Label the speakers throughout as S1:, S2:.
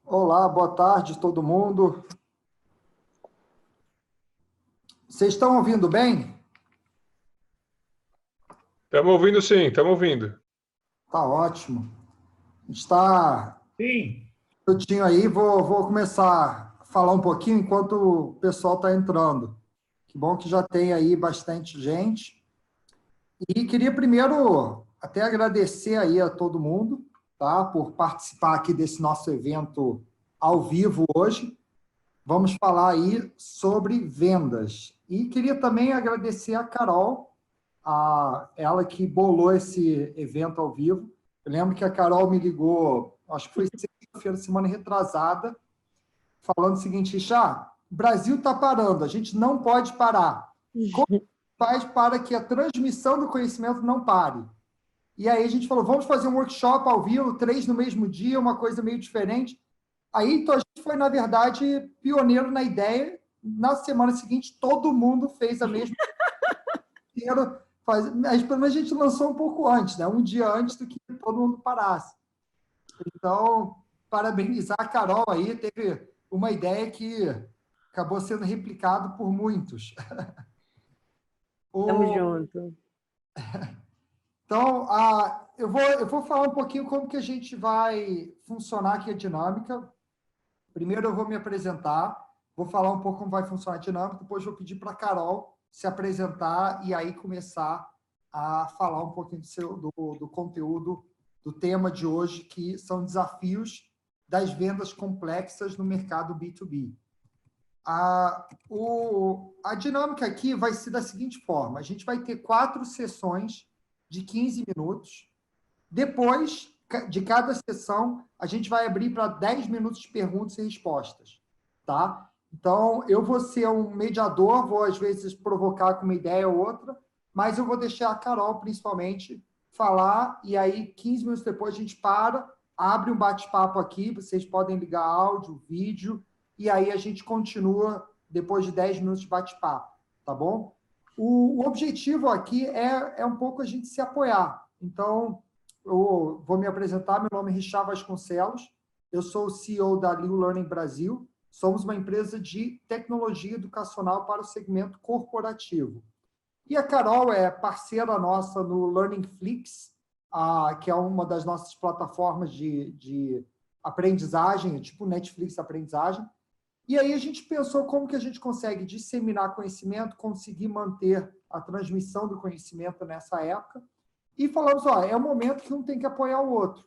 S1: Olá, boa tarde todo mundo. Vocês estão ouvindo bem?
S2: Estamos ouvindo sim, estamos ouvindo.
S1: Tá ótimo. Está
S3: Sim,
S1: minutinho aí, vou começar a falar um pouquinho enquanto o pessoal está entrando. Que bom que já tem aí bastante gente. E queria primeiro até agradecer aí a todo mundo, tá, por participar aqui desse nosso evento ao vivo hoje. Vamos falar aí sobre vendas. E queria também agradecer a Carol, ela que bolou esse evento ao vivo. Eu lembro que a Carol me ligou, acho que foi sexta-feira, semana retrasada, falando o seguinte: Chá, o Brasil está parando, a gente não pode parar. Como faz para que a transmissão do conhecimento não pare? E aí a gente falou, vamos fazer um workshop ao vivo, 3 no mesmo dia, uma coisa meio diferente. Aí então, a gente foi, na verdade, pioneiro na ideia. Na semana seguinte, todo mundo fez a mesma coisa. Mas pelo menos a gente lançou um pouco antes, né? Um dia antes do que todo mundo parasse. Então, parabenizar a Carol aí, teve uma ideia que acabou sendo replicado por muitos.
S4: Tamo
S1: O,
S4: junto.
S1: Então, eu vou falar um pouquinho como que a gente vai funcionar aqui a dinâmica. Primeiro eu vou me apresentar, vou falar um pouco como vai funcionar a dinâmica, depois vou pedir para a Carol se apresentar e aí começar a falar um pouquinho do conteúdo, do tema de hoje, que são desafios das vendas complexas no mercado B2B. A dinâmica aqui vai ser da seguinte forma: a gente vai ter 4 sessões de 15 minutos. Depois de cada sessão, a gente vai abrir para 10 minutos de perguntas e respostas, tá? Então, eu vou ser um mediador, vou às vezes provocar com uma ideia ou outra, mas eu vou deixar a Carol, principalmente, falar, e aí 15 minutos depois a gente para, abre um bate-papo aqui, vocês podem ligar áudio, vídeo, e aí a gente continua depois de 10 minutos de bate-papo, tá bom? O objetivo aqui é um pouco a gente se apoiar. Então, eu vou me apresentar, meu nome é Richard Vasconcelos, eu sou o CEO da Liu Learning Brasil, somos uma empresa de tecnologia educacional para o segmento corporativo. E a Carol é parceira nossa no LearningFlix, que é uma das nossas plataformas de aprendizagem, tipo Netflix aprendizagem. E aí a gente pensou como que a gente consegue disseminar conhecimento, conseguir manter a transmissão do conhecimento nessa época. E falamos, ó, é o momento que um tem que apoiar o outro.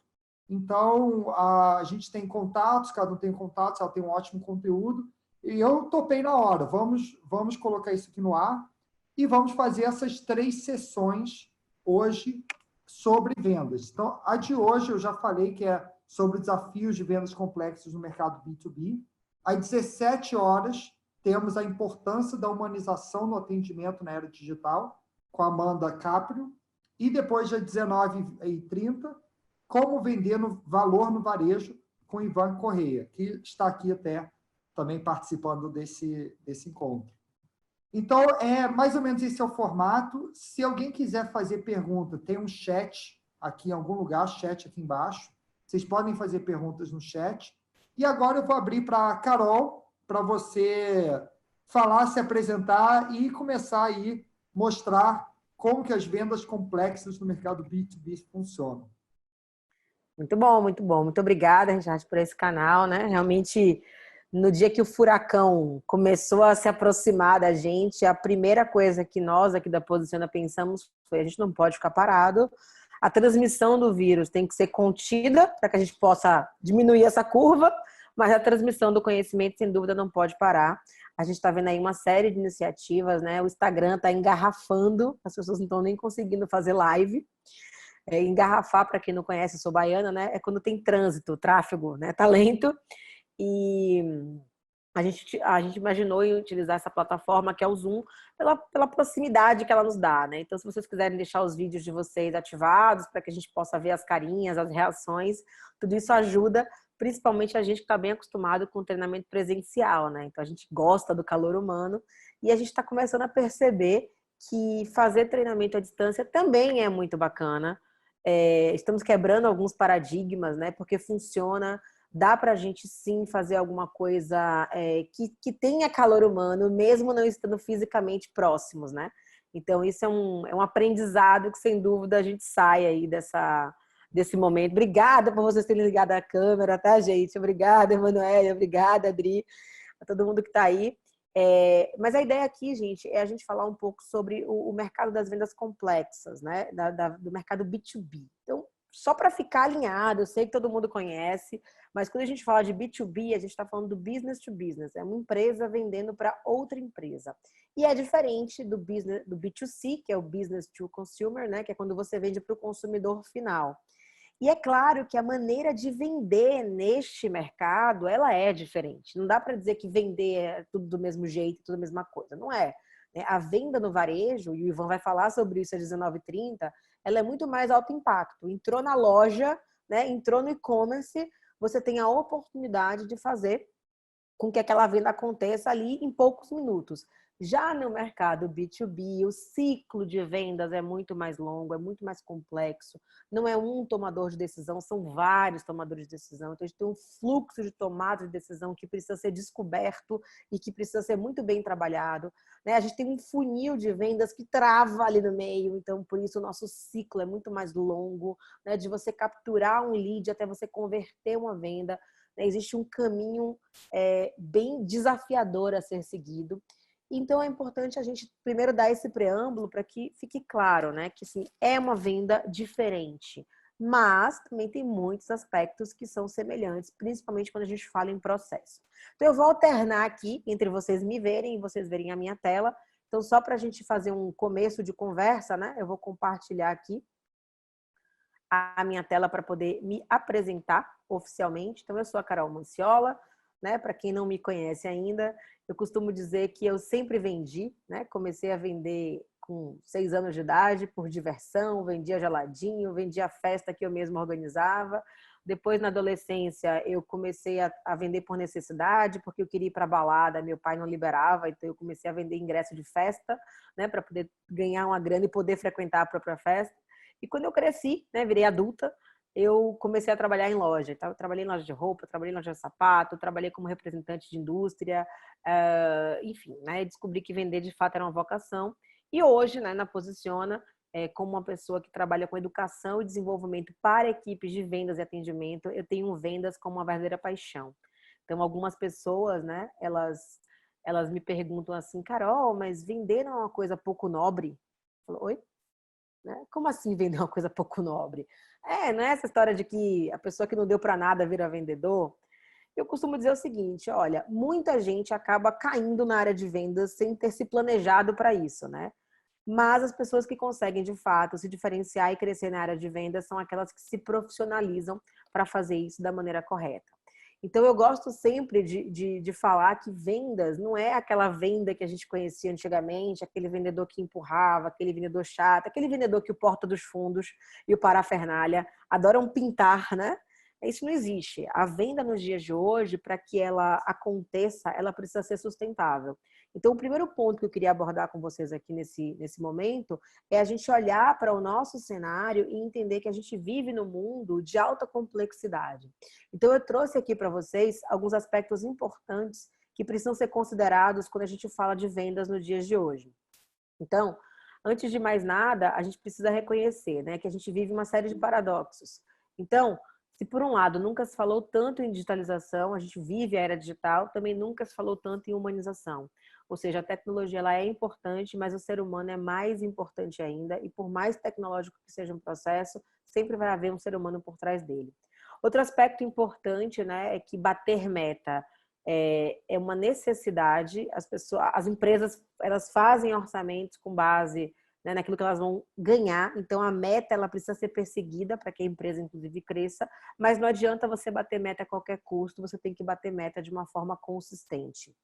S1: Então, a gente tem contatos, cada um tem contatos, ela tem um ótimo conteúdo, e eu topei na hora, vamos colocar isso aqui no ar, e vamos fazer essas 3 sessões hoje sobre vendas. Então, a de hoje eu já falei que é sobre desafios de vendas complexas no mercado B2B. Às 17 horas, temos a importância da humanização no atendimento na era digital, com a Amanda Caprio, e depois, às 19h30, como vender valor no varejo, com Ivan Correia, que está aqui até também participando desse encontro. Então, mais ou menos esse é o formato. Se alguém quiser fazer pergunta, tem um chat aqui em algum lugar, chat aqui embaixo. Vocês podem fazer perguntas no chat. E agora eu vou abrir para a Carol, para você falar, se apresentar e começar aí mostrar como que as vendas complexas no mercado B2B funcionam.
S4: Muito bom, muito bom. Muito obrigada, Richard, por esse canal, né? Realmente, no dia que o furacão começou a se aproximar da gente, a primeira coisa que nós aqui da Posiciona pensamos foi: a gente não pode ficar parado. A transmissão do vírus tem que ser contida para que a gente possa diminuir essa curva, mas a transmissão do conhecimento, sem dúvida, não pode parar. A gente está vendo aí uma série de iniciativas, né? O Instagram está engarrafando, as pessoas não estão nem conseguindo fazer live. Engarrafar, para quem não conhece, eu sou baiana, né? É quando tem trânsito, tráfego, né? Talento. E a gente imaginou em utilizar essa plataforma que é o Zoom pela proximidade que ela nos dá, né? Então, se vocês quiserem deixar os vídeos de vocês ativados para que a gente possa ver as carinhas, as reações, tudo isso ajuda, principalmente a gente que está bem acostumado com o treinamento presencial, né? Então, a gente gosta do calor humano e a gente está começando a perceber que fazer treinamento à distância também é muito bacana. Estamos quebrando alguns paradigmas, né? Porque funciona. dá para a gente sim fazer alguma coisa que tenha calor humano, mesmo não estando fisicamente próximos, né? Então, isso é um aprendizado que, sem dúvida, a gente sai aí desse momento. Obrigada por vocês terem ligado a câmera, tá, gente? Obrigada, Emanuele, obrigada, Adri, a todo mundo que está aí. Mas a ideia aqui, gente, é a gente falar um pouco sobre o mercado das vendas complexas, né? Do mercado B2B. Então, só para ficar alinhado, eu sei que todo mundo conhece, mas quando a gente fala de B2B, a gente está falando do business to business. É uma empresa vendendo para outra empresa. E é diferente do B2C, que é o business to consumer, né? Que é quando você vende para o consumidor final. E é claro que a maneira de vender neste mercado, ela é diferente. Não dá para dizer que vender é tudo do mesmo jeito, tudo a mesma coisa. Não é. A venda no varejo, e o Ivan vai falar sobre isso às 19h30, ela é muito mais alto impacto. Entrou na loja, né? Entrou no e-commerce, você tem a oportunidade de fazer com que aquela venda aconteça ali em poucos minutos. Já no mercado B2B, o ciclo de vendas é muito mais longo, é muito mais complexo. Não é um tomador de decisão, são vários tomadores de decisão. Então, a gente tem um fluxo de tomada de decisão que precisa ser descoberto e que precisa ser muito bem trabalhado. A gente tem um funil de vendas que trava ali no meio. Então, por isso, o nosso ciclo é muito mais longo, de você capturar um lead até você converter uma venda. Existe um caminho bem desafiador a ser seguido. Então, é importante a gente primeiro dar esse preâmbulo para que fique claro, né? Que assim, é uma venda diferente, mas também tem muitos aspectos que são semelhantes, principalmente quando a gente fala em processo. Então, eu vou alternar aqui entre vocês me verem e vocês verem a minha tela. Então, só para a gente fazer um começo de conversa, né? Eu vou compartilhar aqui a minha tela para poder me apresentar oficialmente. Então, eu sou a Carol Manciola, né? Para quem não me conhece ainda, eu costumo dizer que eu sempre vendi, né? Comecei a vender com 6 anos de idade, por diversão, vendia geladinho, vendia festa que eu mesma organizava. Depois, na adolescência, eu comecei a vender por necessidade, porque eu queria ir para balada, meu pai não liberava, então eu comecei a vender ingresso de festa, né? Para poder ganhar uma grana e poder frequentar a própria festa. E quando eu cresci, né, virei adulta, eu comecei a trabalhar em loja. Então, eu trabalhei em loja de roupa, trabalhei em loja de sapato, trabalhei como representante de indústria, enfim, né, descobri que vender de fato era uma vocação. E hoje, né, na Posiciona, como uma pessoa que trabalha com educação e desenvolvimento para equipes de vendas e atendimento, eu tenho vendas como uma verdadeira paixão. Então, algumas pessoas, né, elas me perguntam assim, Carol, mas vender não é uma coisa pouco nobre? Eu falo, oi? Como assim vender uma coisa pouco nobre? Não é essa história de que a pessoa que não deu para nada vira vendedor. Eu costumo dizer o seguinte, olha, muita gente acaba caindo na área de vendas sem ter se planejado para isso, né? Mas as pessoas que conseguem, de fato, se diferenciar e crescer na área de vendas são aquelas que se profissionalizam para fazer isso da maneira correta. Então, eu gosto sempre de falar que vendas não é aquela venda que a gente conhecia antigamente, aquele vendedor que empurrava, aquele vendedor chato, aquele vendedor que o porta dos fundos e o parafernália adoram pintar, né? Isso não existe. A venda nos dias de hoje, para que ela aconteça, ela precisa ser sustentável. Então, o primeiro ponto que eu queria abordar com vocês aqui nesse momento é a gente olhar para o nosso cenário e entender que a gente vive num mundo de alta complexidade. Então, eu trouxe aqui para vocês alguns aspectos importantes que precisam ser considerados quando a gente fala de vendas nos dias de hoje. Então, antes de mais nada, a gente precisa reconhecer, né, que a gente vive uma série de paradoxos. Então, se por um lado nunca se falou tanto em digitalização, a gente vive a era digital, também nunca se falou tanto em humanização. Ou seja, a tecnologia ela é importante, mas o ser humano é mais importante ainda, e por mais tecnológico que seja um processo, sempre vai haver um ser humano por trás dele. Outro aspecto importante, né, é que bater meta é uma necessidade. As empresas, elas fazem orçamentos com base, né, naquilo que elas vão ganhar. Então, a meta ela precisa ser perseguida para que a empresa, inclusive, cresça. Mas não adianta você bater meta a qualquer custo, você tem que bater meta de uma forma consistente.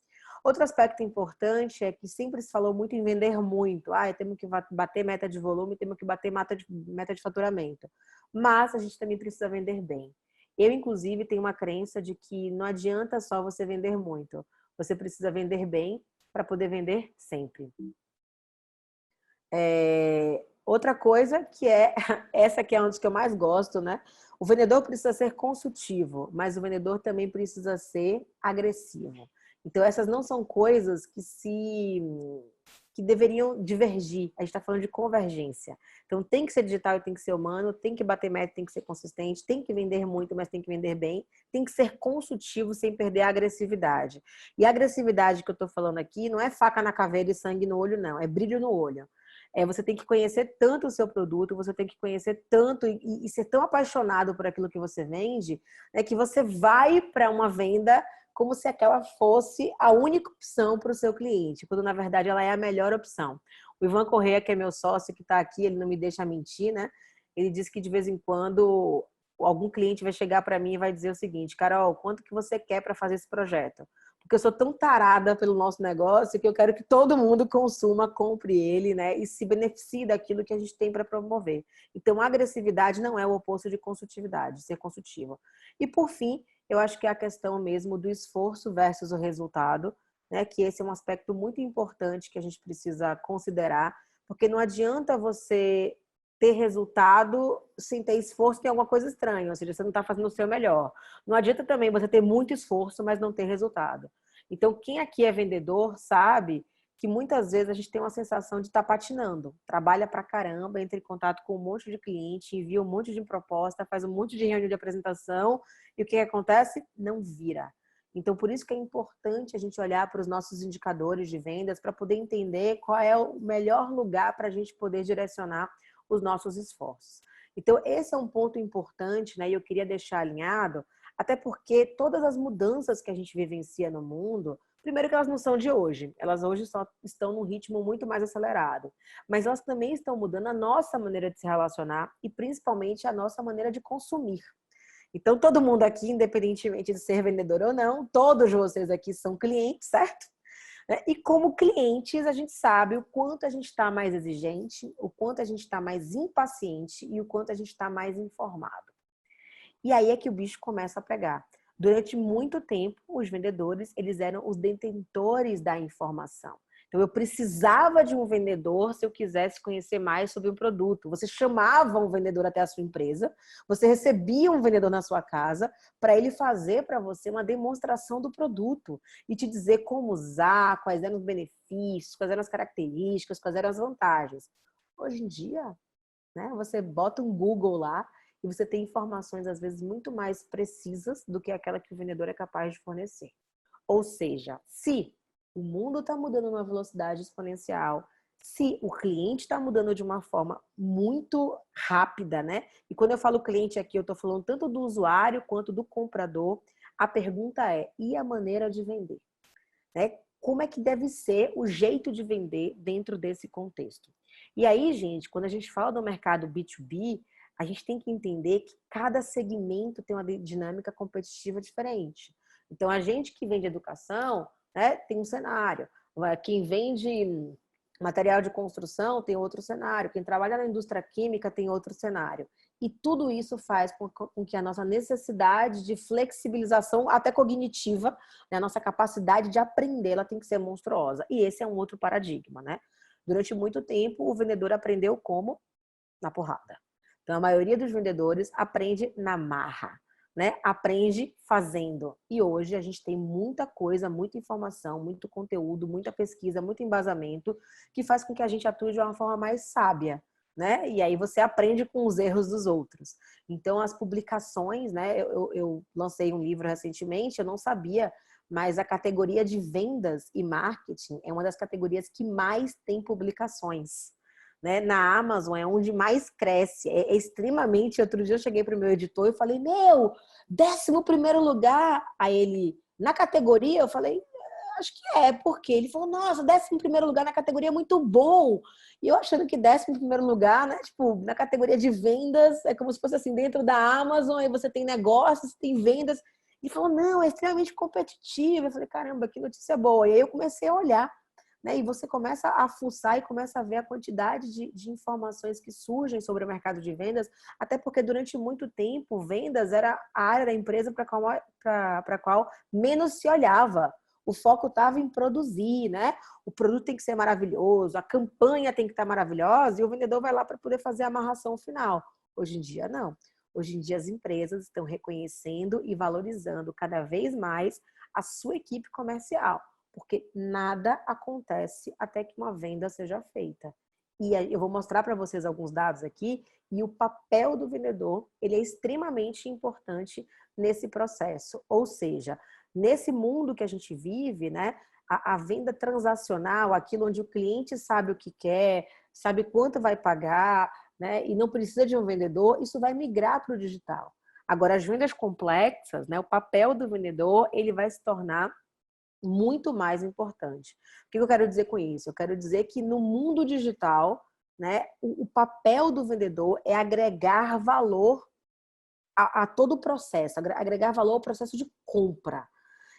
S4: Outro aspecto importante é que sempre se falou muito em vender muito. Temos que bater meta de volume, temos que bater meta de faturamento. Mas a gente também precisa vender bem. Eu, inclusive, tenho uma crença de que não adianta só você vender muito. Você precisa vender bem para poder vender sempre. Outra coisa que essa que é uma das que eu mais gosto, né? O vendedor precisa ser consultivo, mas o vendedor também precisa ser agressivo. Então, essas não são coisas que deveriam divergir. A gente está falando de convergência. Então, tem que ser digital e tem que ser humano, tem que bater meta, tem que ser consistente, tem que vender muito, mas tem que vender bem, tem que ser consultivo sem perder a agressividade. E a agressividade que eu estou falando aqui não é faca na caveira e sangue no olho, não. É brilho no olho. Você tem que conhecer tanto o seu produto, você tem que conhecer tanto e ser tão apaixonado por aquilo que você vende, que você vai para uma venda como se aquela fosse a única opção para o seu cliente, quando na verdade ela é a melhor opção. O Ivan Correia, que é meu sócio, que está aqui, ele não me deixa mentir, né? Ele diz que de vez em quando algum cliente vai chegar para mim e vai dizer o seguinte: Carol, quanto que você quer para fazer esse projeto? Porque eu sou tão tarada pelo nosso negócio que eu quero que todo mundo consuma, compre ele, né? E se beneficie daquilo que a gente tem para promover. Então, a agressividade não é o oposto de consultividade, ser consultivo. E, por fim, eu acho que é a questão mesmo do esforço versus o resultado, né? Que esse é um aspecto muito importante que a gente precisa considerar, porque não adianta você ter resultado sem ter esforço, tem alguma coisa estranha, ou seja, você não está fazendo o seu melhor. Não adianta também você ter muito esforço, mas não ter resultado. Então, quem aqui é vendedor sabe que muitas vezes a gente tem uma sensação de estar patinando. Trabalha pra caramba, entra em contato com um monte de cliente, envia um monte de proposta, faz um monte de reunião de apresentação e o que acontece? Não vira. Então, por isso que é importante a gente olhar para os nossos indicadores de vendas para poder entender qual é o melhor lugar para a gente poder direcionar os nossos esforços. Então, esse é um ponto importante, né? E eu queria deixar alinhado, até porque todas as mudanças que a gente vivencia no mundo, primeiro que elas não são de hoje, elas hoje só estão num ritmo muito mais acelerado, mas elas também estão mudando a nossa maneira de se relacionar e principalmente a nossa maneira de consumir. Então, todo mundo aqui, independentemente de ser vendedor ou não, todos vocês aqui são clientes, certo? E como clientes, a gente sabe o quanto a gente está mais exigente, o quanto a gente está mais impaciente e o quanto a gente está mais informado. E aí é que o bicho começa a pegar. Durante muito tempo, os vendedores, eles eram os detentores da informação. Então, eu precisava de um vendedor se eu quisesse conhecer mais sobre um produto. Você chamava um vendedor até a sua empresa, você recebia um vendedor na sua casa para ele fazer para você uma demonstração do produto e te dizer como usar, quais eram os benefícios, quais eram as características, quais eram as vantagens. Hoje em dia, né, você bota um Google lá e você tem informações, às vezes, muito mais precisas do que aquela que o vendedor é capaz de fornecer. Ou seja, se o mundo está mudando numa velocidade exponencial, se o cliente está mudando de uma forma muito rápida, né? E quando eu falo cliente aqui, eu estou falando tanto do usuário quanto do comprador. A pergunta é, e a maneira de vender? Né? Como é que deve ser o jeito de vender dentro desse contexto? E aí, gente, quando a gente fala do mercado B2B, a gente tem que entender que cada segmento tem uma dinâmica competitiva diferente. Então, a gente que vende educação, né, tem um cenário. Quem vende material de construção tem outro cenário. Quem trabalha na indústria química tem outro cenário. E tudo isso faz com que a nossa necessidade de flexibilização, até cognitiva, né, a nossa capacidade de aprender, ela tem que ser monstruosa. E esse é um outro paradigma, né? Durante muito tempo, o vendedor aprendeu como? Na porrada. Então, a maioria dos vendedores aprende na marra, né? Aprende fazendo. E hoje a gente tem muita coisa, muita informação, muito conteúdo, muita pesquisa, muito embasamento, que faz com que a gente atue de uma forma mais sábia, né? E aí você aprende com os erros dos outros. Então, as publicações, né? Eu lancei um livro recentemente, eu não sabia, mas a categoria de vendas e marketing é uma das categorias que mais tem publicações. Né? Na Amazon é onde mais cresce, é extremamente. Outro dia eu cheguei para o meu editor e falei, 11º lugar. Aí ele, na categoria, eu falei, acho que é, porque ele falou, nossa, 11º lugar na categoria é muito bom. E eu achando que 11º lugar, né, tipo, na categoria de vendas, é como se fosse assim, dentro da Amazon, aí você tem negócios, tem vendas. Ele falou, não, é extremamente competitivo. Eu falei, caramba, que notícia boa. E aí eu comecei a olhar, né? E você começa a fuçar e começa a ver a quantidade de informações que surgem sobre o mercado de vendas, até porque durante muito tempo, vendas era a área da empresa para a qual menos se olhava. O foco estava em produzir, né? O produto tem que ser maravilhoso, a campanha tem que estar maravilhosa e o vendedor vai lá para poder fazer a amarração final. Hoje em dia, não. Hoje em dia as empresas estão reconhecendo e valorizando cada vez mais a sua equipe comercial, porque nada acontece até que uma venda seja feita. E aí eu vou mostrar para vocês alguns dados aqui, e o papel do vendedor, ele é extremamente importante nesse processo. Ou seja, nesse mundo que a gente vive, né, a venda transacional, aquilo onde o cliente sabe o que quer, sabe quanto vai pagar, né, e não precisa de um vendedor, isso vai migrar para o digital. Agora, as vendas complexas, né, o papel do vendedor, ele vai se tornar muito mais importante. O que eu quero dizer com isso? Eu quero dizer que no mundo digital, né, o papel do vendedor é agregar valor a todo o processo, agregar valor ao processo de compra.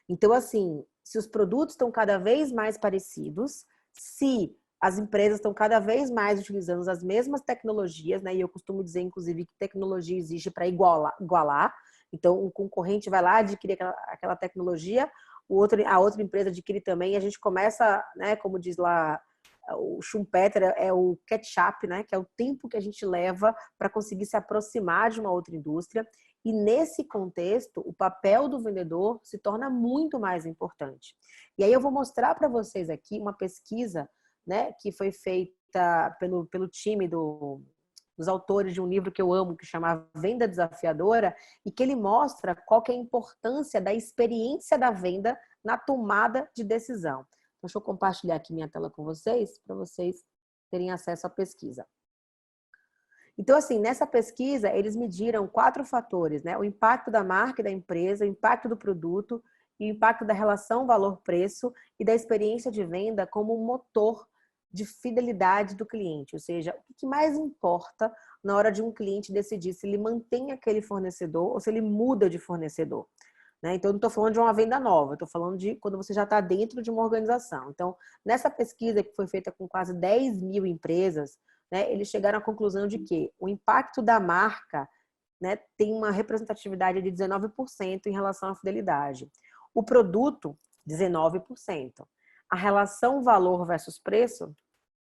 S4: Então, assim, se os produtos estão cada vez mais parecidos, se as empresas estão cada vez mais utilizando as mesmas tecnologias, né? E eu costumo dizer, inclusive, que tecnologia existe para igualar. Então, um concorrente vai lá, adquire aquela tecnologia, a outra empresa adquire também, e a gente começa, né, como diz lá o Schumpeter, é o catch-up, né, que é o tempo que a gente leva para conseguir se aproximar de uma outra indústria. E nesse contexto, o papel do vendedor se torna muito mais importante. E aí eu vou mostrar para vocês aqui uma pesquisa, né, que foi feita pelo time dos autores de um livro que eu amo, que chama Venda Desafiadora, e que ele mostra qual que é a importância da experiência da venda na tomada de decisão. Deixa eu compartilhar aqui minha tela com vocês, para vocês terem acesso à pesquisa. Então, assim, nessa pesquisa, eles mediram 4 fatores, né? O impacto da marca e da empresa, o impacto do produto, e o impacto da relação valor-preço e da experiência de venda como um motor de fidelidade do cliente. Ou seja, o que mais importa na hora de um cliente decidir se ele mantém aquele fornecedor ou se ele muda de fornecedor. Né? Então, eu não estou falando de uma venda nova, estou falando de quando você já está dentro de uma organização. Então, nessa pesquisa que foi feita com quase 10 mil empresas, né, eles chegaram à conclusão de que o impacto da marca, né, tem uma representatividade de 19% em relação à fidelidade. O produto, 19%. A relação valor versus preço,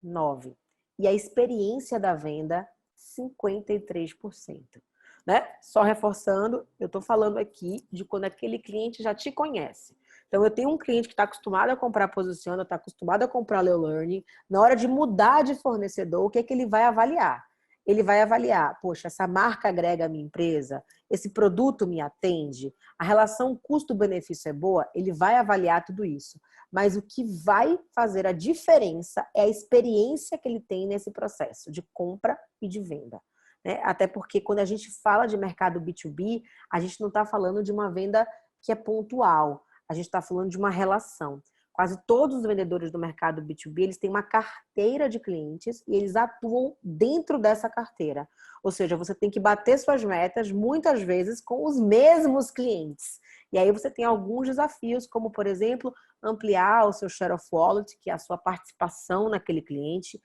S4: 9%. E a experiência da venda, 53%. Né? Só reforçando, eu estou falando aqui de quando aquele cliente já te conhece. Então, eu tenho um cliente que está acostumado a comprar Posiciona, está acostumado a comprar Leo Learning. Na hora de mudar de fornecedor, o que é que ele vai avaliar? Ele vai avaliar, poxa, essa marca agrega a minha empresa? Esse produto me atende? A relação custo-benefício é boa? Ele vai avaliar tudo isso. Mas o que vai fazer a diferença é a experiência que ele tem nesse processo de compra e de venda. Né? Até porque quando a gente fala de mercado B2B, a gente não está falando de uma venda que é pontual, a gente está falando de uma relação. Quase todos os vendedores do mercado B2B, eles têm uma carteira de clientes e eles atuam dentro dessa carteira. Ou seja, você tem que bater suas metas muitas vezes com os mesmos clientes. E aí você tem alguns desafios, como, por exemplo, ampliar o seu share of wallet, que é a sua participação naquele cliente,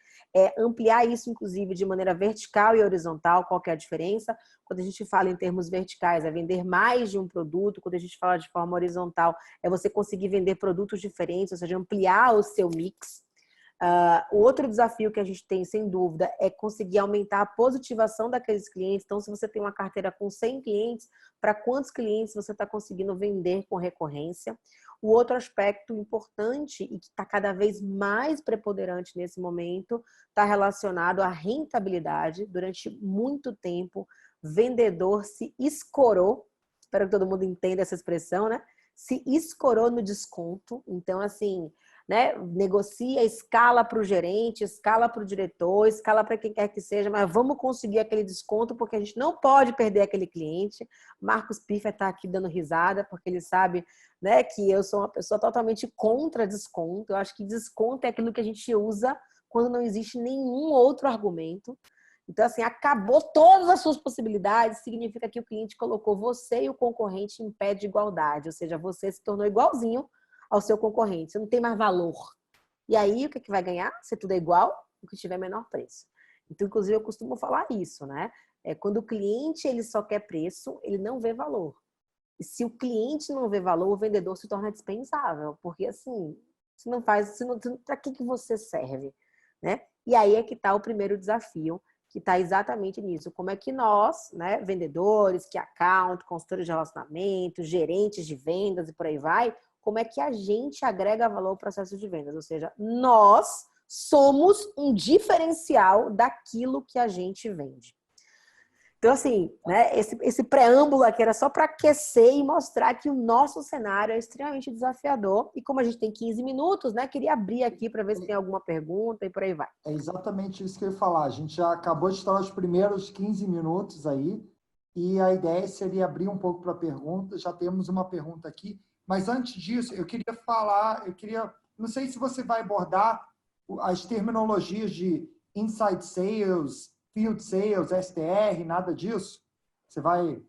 S4: ampliar isso, inclusive, de maneira vertical e horizontal. Qual que é a diferença? Quando a gente fala em termos verticais, é vender mais de um produto. Quando a gente fala de forma horizontal, é você conseguir vender produtos diferentes, ou seja, ampliar o seu mix. O outro desafio que a gente tem, sem dúvida, é conseguir aumentar a positivação daqueles clientes. Então, se você tem uma carteira com 100 clientes, para quantos clientes você está conseguindo vender com recorrência? O outro aspecto importante e que está cada vez mais preponderante nesse momento está relacionado à rentabilidade. Durante muito tempo, vendedor se escorou, espero que todo mundo entenda essa expressão, né? Se escorou no desconto. Então, assim, né, negocia, escala para o gerente, escala para o diretor, escala para quem quer que seja, mas vamos conseguir aquele desconto porque a gente não pode perder aquele cliente. Marcos Piffer está aqui dando risada porque ele sabe, né, que eu sou uma pessoa totalmente contra desconto. Eu acho que desconto é aquilo que a gente usa quando não existe nenhum outro argumento. Então, assim, acabou todas as suas possibilidades, significa que o cliente colocou você e o concorrente em pé de igualdade, ou seja, você se tornou igualzinho ao seu concorrente, você não tem mais valor. E aí, o que vai ganhar? Se tudo é igual, o que tiver menor preço. Então, inclusive, eu costumo falar isso, né? Quando o cliente ele só quer preço, ele não vê valor. E se o cliente não vê valor, o vendedor se torna dispensável, porque assim, se não faz, para que você serve, né? E aí é que está o primeiro desafio, que está exatamente nisso. Como é que nós, né, vendedores, key account, consultores de relacionamento, gerentes de vendas e por aí vai, como é que a gente agrega valor ao processo de vendas? Ou seja, nós somos um diferencial daquilo que a gente vende. Então, assim, né, esse preâmbulo aqui era só para aquecer e mostrar que o nosso cenário é extremamente desafiador. E como a gente tem 15 minutos, né, queria abrir aqui para ver se tem alguma pergunta e por aí vai.
S1: É exatamente isso que eu ia falar. A gente já acabou de estourar os primeiros 15 minutos aí, e a ideia seria abrir um pouco para perguntas. Já temos uma pergunta aqui, mas antes disso, não sei se você vai abordar as terminologias de inside sales, field sales, SDR, nada disso? Você vai...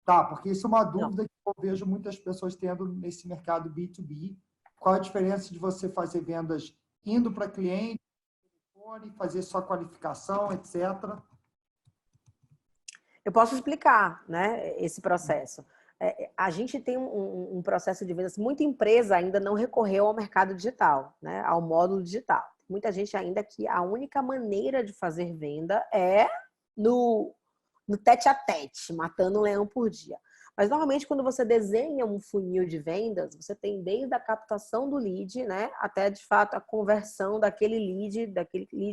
S1: Tá, porque isso é uma dúvida que eu vejo muitas pessoas tendo nesse mercado B2B. Qual a diferença de você fazer vendas indo para cliente, fazer sua qualificação, etc.
S4: Eu posso explicar, né, esse processo. A gente tem um processo de vendas. Muita empresa ainda não recorreu ao mercado digital, né, ao módulo digital. Muita gente ainda que a única maneira de fazer venda é no tete a tete, matando um leão por dia. Mas normalmente quando você desenha um funil de vendas, você tem desde a captação do lead, né, até de fato a conversão daquele lead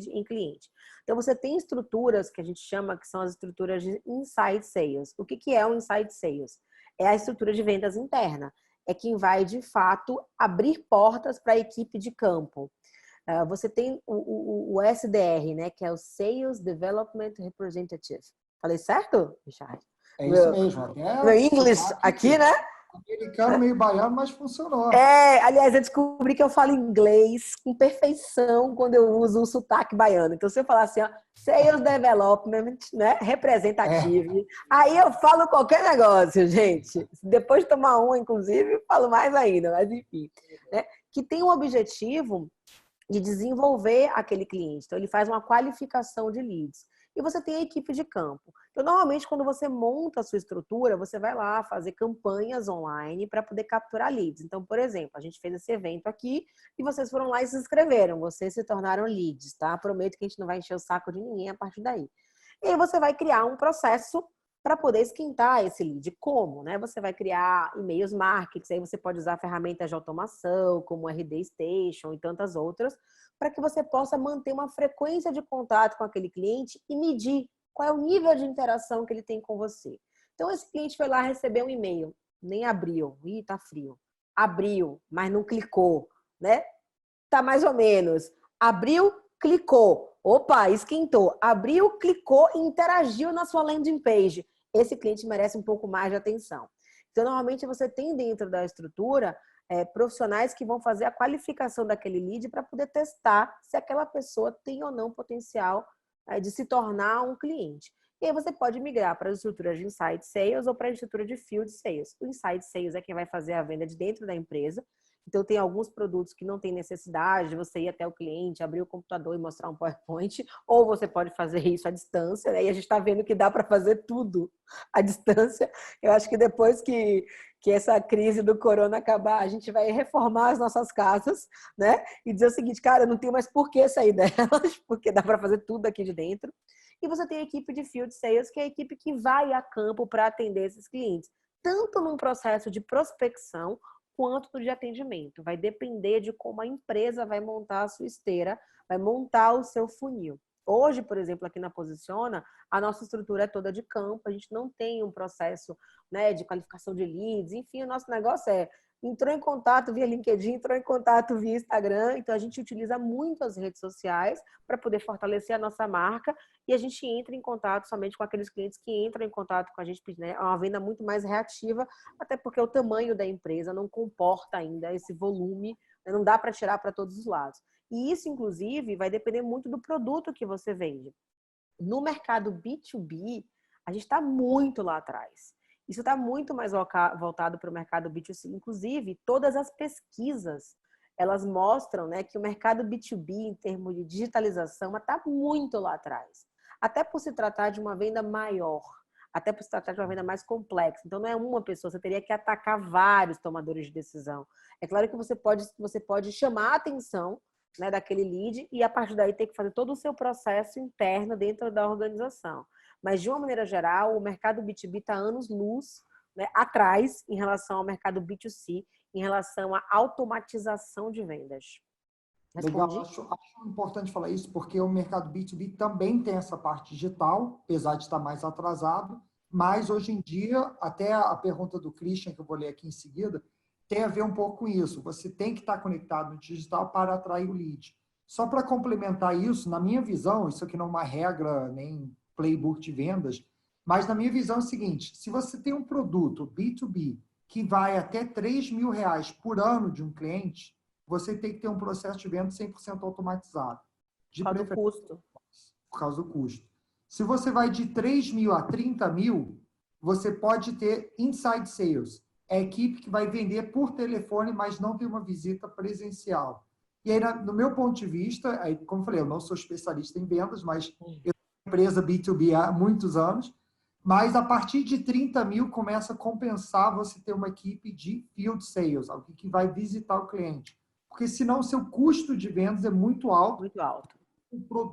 S4: em cliente. Então você tem estruturas que a gente chama que são as estruturas de inside sales. O que é um inside sales? É a estrutura de vendas interna. É quem vai de fato abrir portas para a equipe de campo. Você tem o SDR, né, que é o Sales Development Representative. Falei certo, Richard?
S1: É isso mesmo. Até
S4: Meu inglês aqui, né?
S1: Americano, meio baiano, mas funcionou.
S4: Aliás, eu descobri que eu falo inglês com perfeição quando eu uso o sotaque baiano. Então, se eu falar assim, ó, Sales Development, né, Representative, aí eu falo qualquer negócio, gente. Depois de tomar um, inclusive, eu falo mais ainda, mas enfim. Né? Que tem um objetivo de desenvolver aquele cliente. Então, ele faz uma qualificação de leads. E você tem a equipe de campo. Então, normalmente, quando você monta a sua estrutura, você vai lá fazer campanhas online para poder capturar leads. Então, por exemplo, a gente fez esse evento aqui e vocês foram lá e se inscreveram. Vocês se tornaram leads, tá? Prometo que a gente não vai encher o saco de ninguém a partir daí. E aí você vai criar um processo para poder esquentar esse lead. Como? Né? Você vai criar e-mails marketing, aí você pode usar ferramentas de automação, como o RD Station e tantas outras, para que você possa manter uma frequência de contato com aquele cliente e medir qual é o nível de interação que ele tem com você. Então, esse cliente foi lá receber um e-mail, nem abriu, tá frio. Abriu, mas não clicou, né? Tá mais ou menos. Abriu, clicou. Opa, esquentou. Abriu, clicou e interagiu na sua landing page. Esse cliente merece um pouco mais de atenção. Então, normalmente, você tem dentro da estrutura profissionais que vão fazer a qualificação daquele lead para poder testar se aquela pessoa tem ou não potencial de se tornar um cliente. E aí você pode migrar para as estruturas de Inside Sales ou para a estrutura de Field Sales. O Inside Sales é quem vai fazer a venda de dentro da empresa. Então, tem alguns produtos que não tem necessidade de você ir até o cliente, abrir o computador e mostrar um PowerPoint, ou você pode fazer isso à distância, né? E a gente está vendo que dá para fazer tudo à distância. Eu acho que depois que essa crise do corona acabar, a gente vai reformar as nossas casas, né? E dizer o seguinte, cara, não tem mais por que sair delas, porque dá para fazer tudo aqui de dentro. E você tem a equipe de Field Sales, que é a equipe que vai a campo para atender esses clientes, tanto num processo de prospecção, quanto no de atendimento. Vai depender de como a empresa vai montar a sua esteira, vai montar o seu funil. Hoje, por exemplo, aqui na Posiciona, a nossa estrutura é toda de campo, a gente não tem um processo, né, de qualificação de leads, enfim, o nosso negócio entrou em contato via LinkedIn, entrou em contato via Instagram, então a gente utiliza muito as redes sociais para poder fortalecer a nossa marca e a gente entra em contato somente com aqueles clientes que entram em contato com a gente, né? É uma venda muito mais reativa, até porque o tamanho da empresa não comporta ainda esse volume, né? Não dá para tirar para todos os lados. E isso, inclusive, vai depender muito do produto que você vende. No mercado B2B, a gente está muito lá atrás. Isso está muito mais voltado para o mercado B2C. Inclusive, todas as pesquisas, elas mostram, né, que o mercado B2B, em termos de digitalização, está muito lá atrás. Até por se tratar de uma venda maior, até por se tratar de uma venda mais complexa. Então, não é uma pessoa, você teria que atacar vários tomadores de decisão. É claro que você pode chamar a atenção né, daquele lead e a partir daí ter que fazer todo o seu processo interno dentro da organização. Mas, de uma maneira geral, o mercado B2B está anos-luz, né, atrás em relação ao mercado B2C, em relação à automatização de vendas. Respondi?
S1: Legal, acho importante falar isso, porque o mercado B2B também tem essa parte digital, apesar de estar mais atrasado, mas hoje em dia, até a pergunta do Christian, que eu vou ler aqui em seguida, tem a ver um pouco com isso. Você tem que estar conectado no digital para atrair o lead. Só para complementar isso, na minha visão, isso aqui não é uma regra nem playbook de vendas, mas na minha visão é o seguinte, se você tem um produto B2B que vai até R$3.000 por ano de um cliente, você tem que ter um processo de venda 100% automatizado.
S4: Por causa do custo.
S1: Por causa do custo. Se você vai de 3.000 a 30.000, você pode ter inside sales. É a equipe que vai vender por telefone, mas não tem uma visita presencial. E aí, no meu ponto de vista, aí, como eu falei, eu não sou especialista em vendas, mas eu tenho empresa B2B há muitos anos, mas a partir de 30.000 começa a compensar você ter uma equipe de field sales, alguém que vai visitar o cliente. Porque senão o seu custo de vendas é muito alto.
S4: Muito alto.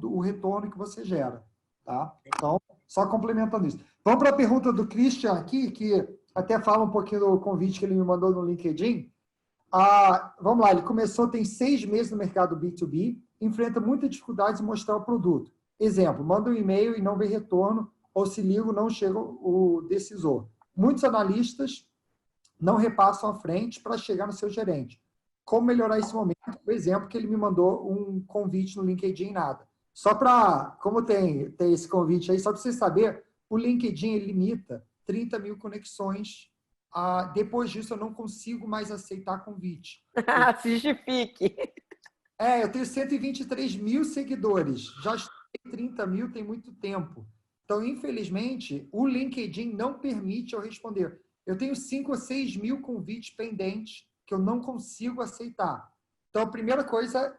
S1: O retorno que você gera. Tá? Então, só complementando isso. Vamos para a pergunta do Christian aqui, que até fala um pouquinho do convite que ele me mandou no LinkedIn. Vamos lá, ele começou, tem 6 meses no mercado B2B, enfrenta muitas dificuldades em mostrar o produto. Exemplo, manda um e-mail e não vê retorno, ou se ligo, não chega o decisor. Muitos analistas não repassam à frente para chegar no seu gerente. Como melhorar esse momento? Por exemplo, que ele me mandou um convite no LinkedIn, nada. Só para, como tem esse convite aí, só para você saber, o LinkedIn ele limita 30.000 conexões. Depois disso, eu não consigo mais aceitar convite.
S4: Se justifique.
S1: Eu tenho 123.000 seguidores. Já estou em 30.000 tem muito tempo. Então, infelizmente, o LinkedIn não permite eu responder. Eu tenho 5 ou 6 mil convites pendentes que eu não consigo aceitar. Então, a primeira coisa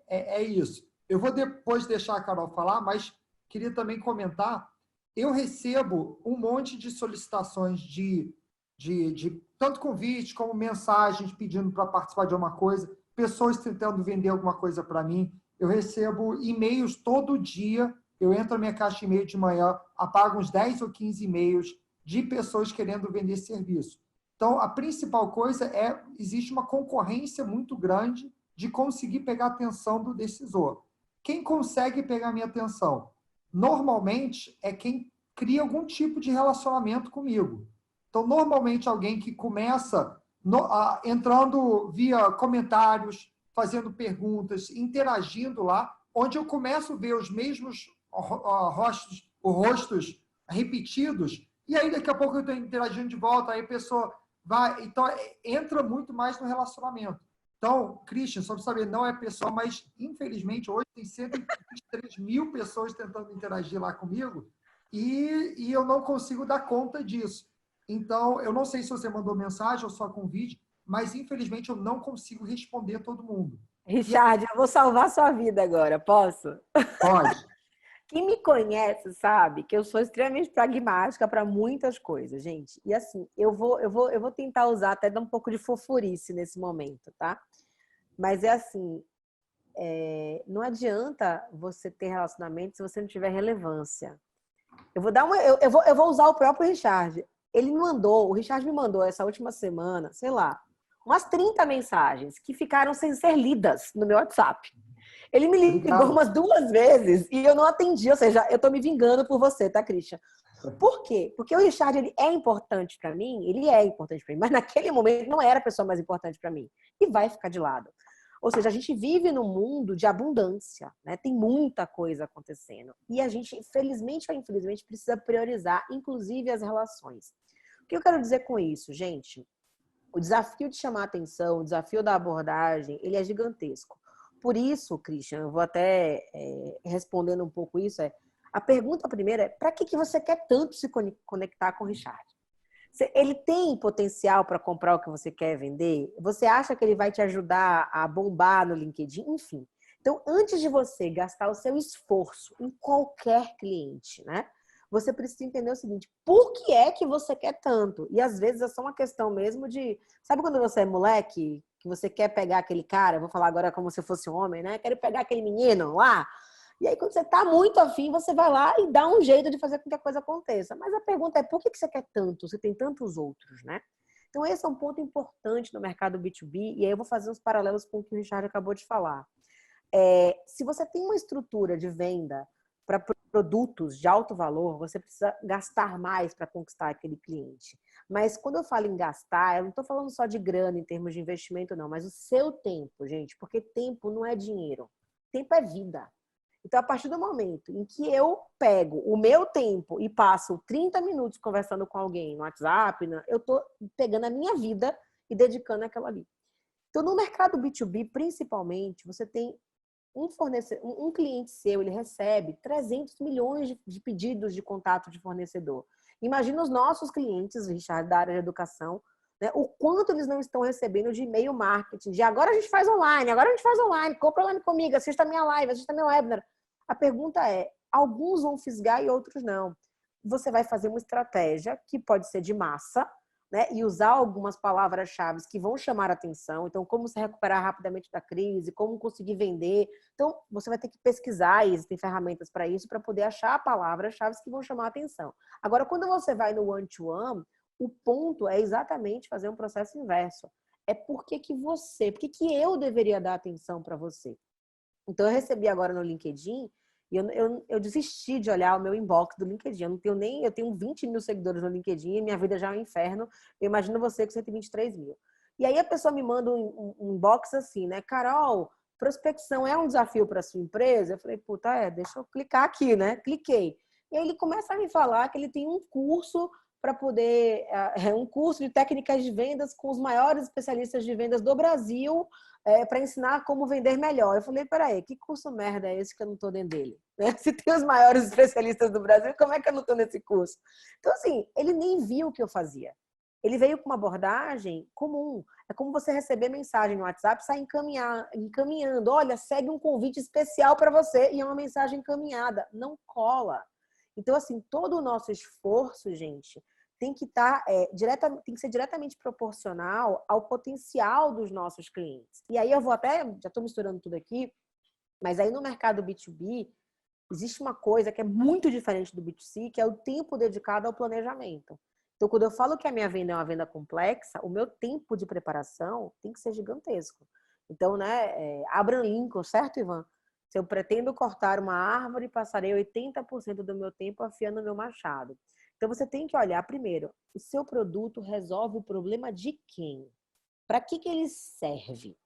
S1: é isso. Eu vou depois deixar a Carol falar, mas queria também comentar. Eu recebo um monte de solicitações de tanto convite como mensagens pedindo para participar de alguma coisa, pessoas tentando vender alguma coisa para mim. Eu recebo e-mails todo dia. Eu entro na minha caixa de e-mail de manhã, apago uns 10 ou 15 e-mails de pessoas querendo vender serviço. Então, a principal coisa existe uma concorrência muito grande de conseguir pegar a atenção do decisor. Quem consegue pegar a minha atenção? Normalmente, é quem cria algum tipo de relacionamento comigo. Então, normalmente, alguém que começa entrando via comentários, fazendo perguntas, interagindo lá, onde eu começo a ver os mesmos rostos repetidos, e aí daqui a pouco eu estou interagindo de volta, aí a pessoa vai, então entra muito mais no relacionamento. Então, Christian, só para saber, não é pessoal, mas infelizmente hoje tem 123.000 pessoas tentando interagir lá comigo e eu não consigo dar conta disso. Então, eu não sei se você mandou mensagem ou só convite, mas infelizmente eu não consigo responder todo mundo.
S4: Richard, eu vou salvar sua vida agora, posso?
S1: Pode.
S4: Quem me conhece sabe que eu sou extremamente pragmática para muitas coisas, gente. E assim, eu vou tentar usar até dar um pouco de fofurice nesse momento, tá? Mas é assim, não adianta você ter relacionamento se você não tiver relevância. Eu vou usar o próprio Richard. O Richard me mandou essa última semana, sei lá, umas 30 mensagens que ficaram sem ser lidas no meu WhatsApp. Ele me ligou umas 2 vezes e eu não atendi, ou seja, eu tô me vingando por você, tá, Christian? Por quê? Porque o Richard, ele é importante para mim, mas naquele momento não era a pessoa mais importante para mim. E vai ficar de lado. Ou seja, a gente vive num mundo de abundância, né? Tem muita coisa acontecendo. E a gente, felizmente ou infelizmente, precisa priorizar, inclusive, as relações. O que eu quero dizer com isso, gente? O desafio de chamar atenção, o desafio da abordagem, ele é gigantesco. Por isso, Christian, eu vou até respondendo um pouco isso, a pergunta primeira é, para que você quer tanto se conectar com o Richard? Ele tem potencial para comprar o que você quer vender? Você acha que ele vai te ajudar a bombar no LinkedIn? Enfim. Então, antes de você gastar o seu esforço em qualquer cliente, né? Você precisa entender o seguinte, por que é que você quer tanto? E às vezes é só uma questão mesmo de... Sabe quando você é moleque, que você quer pegar aquele cara, vou falar agora como se fosse homem, né? Quero pegar aquele menino lá. E aí, quando você tá muito afim, você vai lá e dá um jeito de fazer com que a coisa aconteça. Mas a pergunta é, por que você quer tanto? Você tem tantos outros, né? Então, esse é um ponto importante no mercado B2B, e aí eu vou fazer uns paralelos com o que o Richard acabou de falar. Se você tem uma estrutura de venda para produtos de alto valor, você precisa gastar mais para conquistar aquele cliente. Mas quando eu falo em gastar, eu não estou falando só de grana em termos de investimento, não, mas o seu tempo, gente, porque tempo não é dinheiro. Tempo é vida. Então, a partir do momento em que eu pego o meu tempo e passo 30 minutos conversando com alguém no WhatsApp, eu estou pegando a minha vida e dedicando aquela ali. Então, no mercado B2B, principalmente, você tem um cliente seu, ele recebe 300 milhões de pedidos de contato de fornecedor. Imagina os nossos clientes, Richard, da área de educação, né, o quanto eles não estão recebendo de e-mail marketing, de agora a gente faz online, compra online comigo, assista a minha live, assista meu webinar. A pergunta é, alguns vão fisgar e outros não. Você vai fazer uma estratégia que pode ser de massa, né, e usar algumas palavras-chave que vão chamar a atenção. Então, como se recuperar rapidamente da crise, como conseguir vender. Então, você vai ter que pesquisar, e existem ferramentas para isso, para poder achar palavras-chave que vão chamar a atenção. Agora, quando você vai no one-to-one, o ponto é exatamente fazer um processo inverso. É por que eu deveria dar atenção para você? Então, eu recebi agora no LinkedIn, e eu desisti de olhar o meu inbox do LinkedIn. Eu tenho 20 mil seguidores no LinkedIn e minha vida já é um inferno. Eu imagino você com 123 mil. E aí a pessoa me manda um inbox assim, né? Carol, prospecção é um desafio para sua empresa? Eu falei, puta, deixa eu clicar aqui, né? Cliquei. E aí ele começa a me falar que ele tem um curso para poder... um curso de técnicas de vendas com os maiores especialistas de vendas do Brasil, para ensinar como vender melhor. Eu falei, peraí, que curso merda é esse que eu não estou dentro dele? Se tem os maiores especialistas do Brasil, como é que eu não estou nesse curso? Então, assim, ele nem viu o que eu fazia. Ele veio com uma abordagem comum. É como você receber mensagem no WhatsApp e sair encaminhando. Olha, segue um convite especial para você e é uma mensagem encaminhada. Não cola. Então, assim, todo o nosso esforço, gente, tem que estar tem que ser diretamente proporcional ao potencial dos nossos clientes. E aí eu vou já estou misturando tudo aqui, mas aí no mercado B2B existe uma coisa que é muito diferente do B2C, que é o tempo dedicado ao planejamento. Então, quando eu falo que a minha venda é uma venda complexa, o meu tempo de preparação tem que ser gigantesco. Então, né, Abraham Lincoln, certo, Ivan? Se eu pretendo cortar uma árvore, passarei 80% do meu tempo afiando o meu machado. Então, você tem que olhar primeiro, o seu produto resolve o problema de quem? Para que ele serve?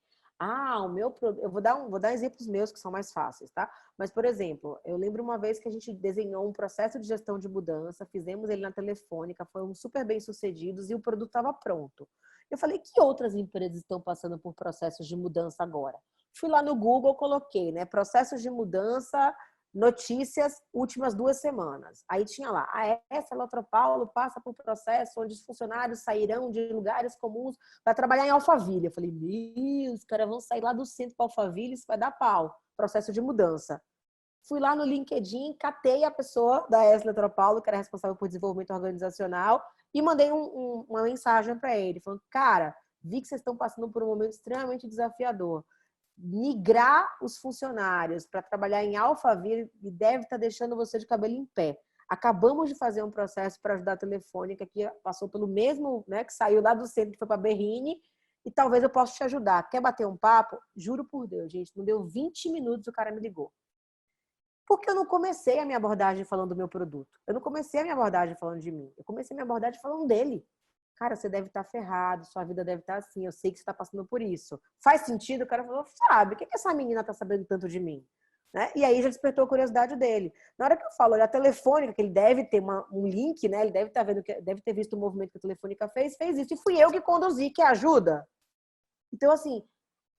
S4: O meu produto... Eu vou dar exemplos meus que são mais fáceis, tá? Mas, por exemplo, eu lembro uma vez que a gente desenhou um processo de gestão de mudança, fizemos ele na Telefônica, foram super bem sucedidos e o produto estava pronto. Eu falei, que outras empresas estão passando por processos de mudança agora? Fui lá no Google, coloquei, né? Processos de mudança... notícias últimas 2 semanas. Aí tinha lá, a Eletropaulo passa por processo onde os funcionários sairão de lugares comuns para trabalhar em Alphaville. Eu falei, meu, os caras vão sair lá do centro para Alphaville, isso vai dar pau. Processo de mudança. Fui lá no LinkedIn, catei a pessoa da Eletropaulo, que era responsável por desenvolvimento organizacional, e mandei uma mensagem para ele, falando, cara, vi que vocês estão passando por um momento extremamente desafiador. Migrar os funcionários para trabalhar em Alphaville deve estar deixando você de cabelo em pé. Acabamos de fazer um processo para ajudar a Telefônica, que passou pelo mesmo, né, que saiu lá do centro e foi para Berrini, e talvez eu possa te ajudar. Quer bater um papo? Juro por Deus, gente, não deu 20 minutos o cara me ligou. Porque eu não comecei a minha abordagem falando do meu produto. Eu não comecei a minha abordagem falando de mim. Eu comecei a minha abordagem falando dele. Cara, você deve estar ferrado, sua vida deve estar assim, eu sei que você está passando por isso. Faz sentido? O cara falou, sabe, o que essa menina está sabendo tanto de mim? Né? E aí já despertou a curiosidade dele. Na hora que eu falo, olha, a Telefônica, que ele deve ter um link, né? Ele deve estar vendo, deve ter visto o movimento que a Telefônica fez isso. E fui eu que conduzi, que ajuda. Então, assim,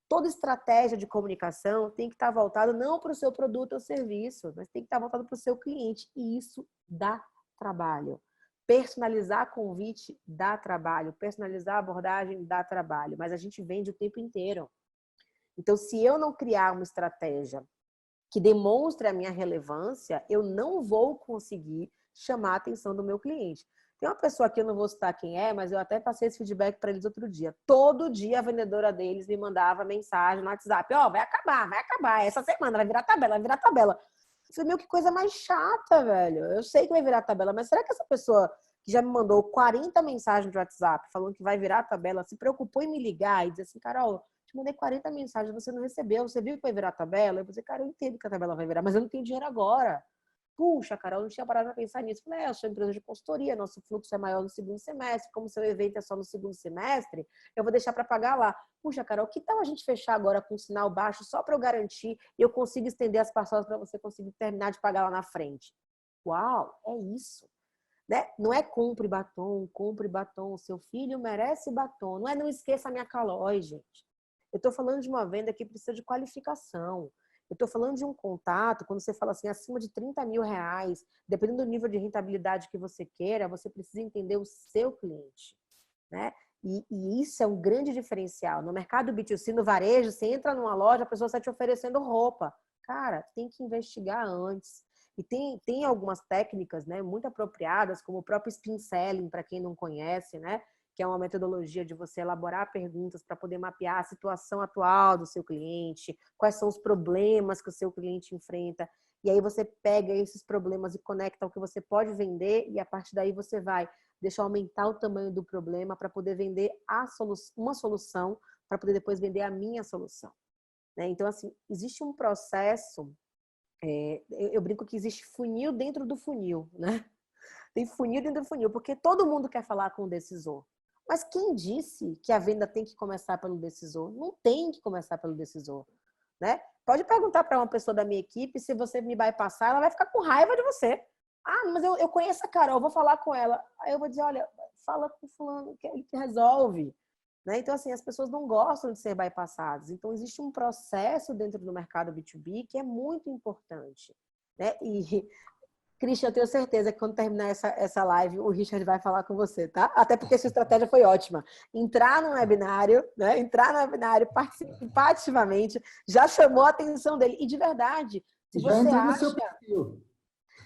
S4: toda estratégia de comunicação tem que estar voltada não para o seu produto ou serviço, mas tem que estar voltada para o seu cliente. E isso dá trabalho. Personalizar convite dá trabalho, personalizar abordagem dá trabalho, mas a gente vende o tempo inteiro. Então, se eu não criar uma estratégia que demonstre a minha relevância, eu não vou conseguir chamar a atenção do meu cliente. Tem uma pessoa aqui, eu não vou citar quem é, mas eu até passei esse feedback para eles outro dia. Todo dia a vendedora deles me mandava mensagem no WhatsApp. Ó, vai acabar. Essa semana vai virar tabela, vai virar tabela. Eu falei, meu, que coisa mais chata, velho. Eu sei que vai virar tabela, mas será que essa pessoa que já me mandou 40 mensagens de WhatsApp falando que vai virar tabela, se preocupou em me ligar e dizer assim, Carol, te mandei 40 mensagens, você não recebeu, você viu que vai virar tabela? Eu falei, cara, eu entendo que a tabela vai virar, mas eu não tenho dinheiro agora. Puxa, Carol, eu não tinha parado para pensar nisso. Eu falei, eu sou empresa de consultoria, nosso fluxo é maior no segundo semestre, como seu evento é só no segundo semestre, eu vou deixar para pagar lá. Puxa, Carol, que tal a gente fechar agora com um sinal baixo só para eu garantir e eu consigo estender as parcelas para você conseguir terminar de pagar lá na frente? Uau, é isso. Né? Não é compre batom, seu filho merece batom. Não é não esqueça a minha calói, gente. Eu estou falando de uma venda que precisa de qualificação. Eu estou falando de um contato, quando você fala assim, acima de 30 mil reais, dependendo do nível de rentabilidade que você queira, você precisa entender o seu cliente, né? E isso é um grande diferencial. No mercado B2C, no varejo, você entra numa loja, a pessoa está te oferecendo roupa. Cara, tem que investigar antes. E tem algumas técnicas, né, muito apropriadas, como o próprio spin selling, para quem não conhece, né? Que é uma metodologia de você elaborar perguntas para poder mapear a situação atual do seu cliente, quais são os problemas que o seu cliente enfrenta, e aí você pega esses problemas e conecta ao que você pode vender, e a partir daí você vai deixar aumentar o tamanho do problema para poder vender uma solução, para poder depois vender a minha solução. Né? Então, assim, existe um processo, eu brinco que existe funil dentro do funil, né? Tem funil dentro do funil, porque todo mundo quer falar com o decisor. Mas quem disse que a venda tem que começar pelo decisor? Não tem que começar pelo decisor, né? Pode perguntar para uma pessoa da minha equipe, se você me bypassar, ela vai ficar com raiva de você. Ah, mas eu conheço a Carol, eu vou falar com ela. Aí eu vou dizer, olha, fala com o fulano, que ele te resolve. Né? Então, assim, as pessoas não gostam de ser bypassadas. Então, existe um processo dentro do mercado B2B que é muito importante. Né? E Christian, eu tenho certeza que quando terminar essa live, o Richard vai falar com você, tá? Até porque sua estratégia foi ótima. Entrar no webinário, né? Entrar no webinário, participar ativamente, já chamou a atenção dele. E de verdade,
S1: Já entrei no seu perfil.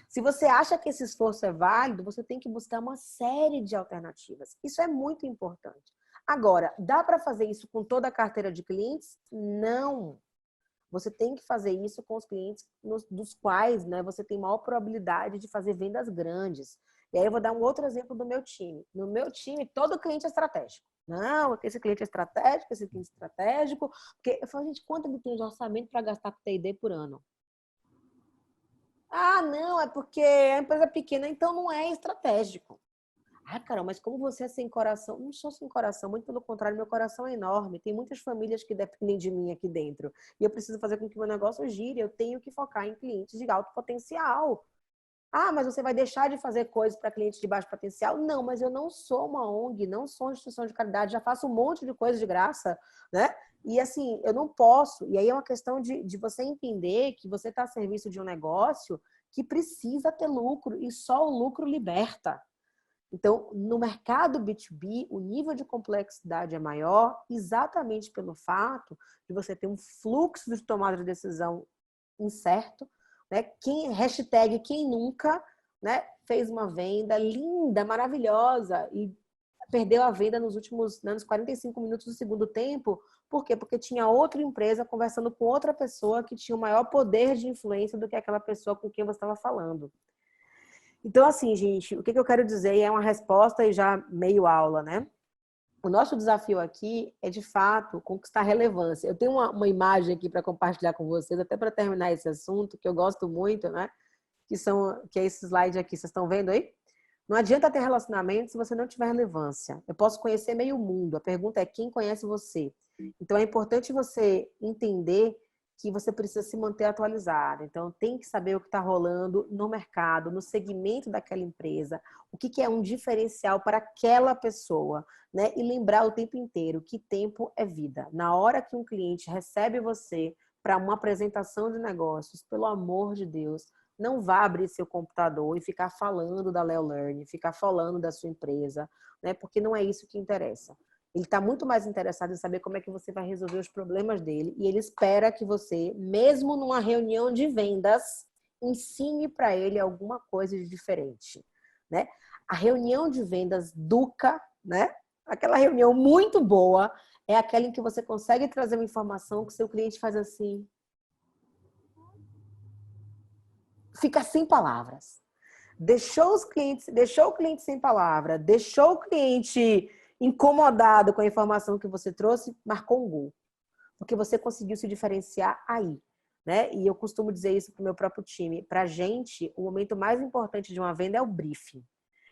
S4: Se você acha que esse esforço é válido, você tem que buscar uma série de alternativas. Isso é muito importante. Agora, dá para fazer isso com toda a carteira de clientes? Não. Você tem que fazer isso com os clientes dos quais, né, você tem maior probabilidade de fazer vendas grandes. E aí eu vou dar um outro exemplo do meu time. No meu time, todo cliente é estratégico. Não, esse cliente é estratégico, esse cliente é estratégico. Porque eu falo, gente, quanto ele tem de orçamento para gastar com T&D por ano? Ah, não, é porque a empresa é pequena, então não é estratégico. Ah, Carol, mas como você é sem coração? Não sou sem coração, muito pelo contrário, meu coração é enorme. Tem muitas famílias que dependem de mim aqui dentro. E eu preciso fazer com que o meu negócio gire. Eu tenho que focar em clientes de alto potencial. Ah, mas você vai deixar de fazer coisas para clientes de baixo potencial? Não, mas eu não sou uma ONG, não sou uma instituição de caridade, já faço um monte de coisa de graça, né? E assim, eu não posso. E aí é uma questão de você entender que você está a serviço de um negócio que precisa ter lucro e só o lucro liberta. Então, no mercado B2B, o nível de complexidade é maior exatamente pelo fato de você ter um fluxo de tomada de decisão incerto, né? Hashtag quem nunca, né, fez uma venda linda, maravilhosa e perdeu a venda nos últimos 45 minutos do segundo tempo. Por quê? Porque tinha outra empresa conversando com outra pessoa que tinha o maior poder de influência do que aquela pessoa com quem você estava falando. Então, assim, gente, o que eu quero dizer é uma resposta e já meio aula, né? O nosso desafio aqui é, de fato, conquistar relevância. Eu tenho uma imagem aqui para compartilhar com vocês, até para terminar esse assunto, que eu gosto muito, né? Que é esse slide aqui. Vocês estão vendo aí? Não adianta ter relacionamento se você não tiver relevância. Eu posso conhecer meio mundo. A pergunta é quem conhece você. Então, é importante você entender que você precisa se manter atualizado. Então, tem que saber o que está rolando no mercado, no segmento daquela empresa, o que é um diferencial para aquela pessoa, né? E lembrar o tempo inteiro que tempo é vida. Na hora que um cliente recebe você para uma apresentação de negócios, pelo amor de Deus, não vá abrir seu computador e ficar falando da Leo Learn, ficar falando da sua empresa, né? Porque não é isso que interessa. Ele está muito mais interessado em saber como é que você vai resolver os problemas dele e ele espera que você, mesmo numa reunião de vendas, ensine para ele alguma coisa de diferente, né? A reunião de vendas Duca, né? Aquela reunião muito boa é aquela em que você consegue trazer uma informação que o seu cliente faz assim. Fica sem palavras. Deixou o cliente sem palavra, deixou o cliente incomodado com a informação que você trouxe, marcou um gol. Porque você conseguiu se diferenciar aí. Né? E eu costumo dizer isso para o meu próprio time. Para a gente, o momento mais importante de uma venda é o briefing.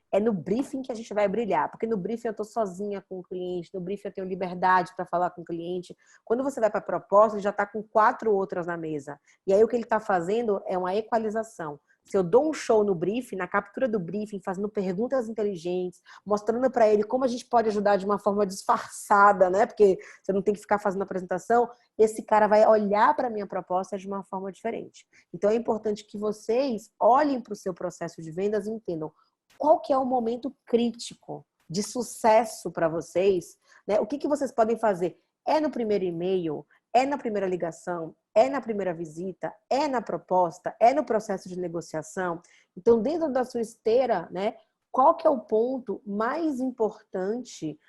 S4: É no briefing que a gente vai brilhar, porque no briefing eu estou sozinha com o cliente, no briefing eu tenho liberdade para falar com o cliente. Quando você vai para a proposta, ele já está com 4 outras na mesa. E aí o que ele está fazendo é uma equalização. Se eu dou um show no briefing, na captura do briefing, fazendo perguntas inteligentes, mostrando para ele como a gente pode ajudar de uma forma disfarçada, né? Porque você não tem que ficar fazendo apresentação, esse cara vai olhar para a minha proposta de uma forma diferente. Então é importante que vocês olhem para o seu processo de vendas e entendam qual que é o momento crítico de sucesso para vocês, né? O que vocês podem fazer? É no primeiro e-mail? É na primeira ligação? É na primeira visita? É na proposta? É no processo de negociação? Então, dentro da sua esteira, né? Qual que é o ponto mais importante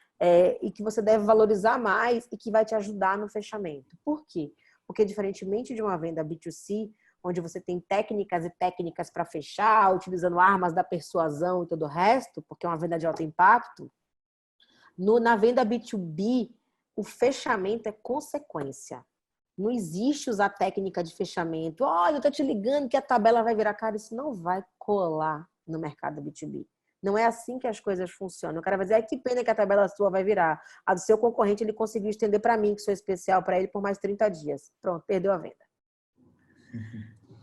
S4: e que você deve valorizar mais e que vai te ajudar no fechamento? Por quê? Porque, diferentemente de uma venda B2C, onde você tem técnicas e técnicas para fechar, utilizando armas da persuasão e todo o resto, porque é uma venda de alto impacto, na venda B2B, o fechamento é consequência. Não existe usar técnica de fechamento. Olha, eu tô te ligando que a tabela vai virar. Cara, isso não vai colar no mercado B2B. Não é assim que as coisas funcionam. O cara vai dizer, que pena que a tabela sua vai virar. A do seu concorrente, ele conseguiu estender para mim, que sou especial para ele, por mais 30 dias. Pronto, perdeu a venda.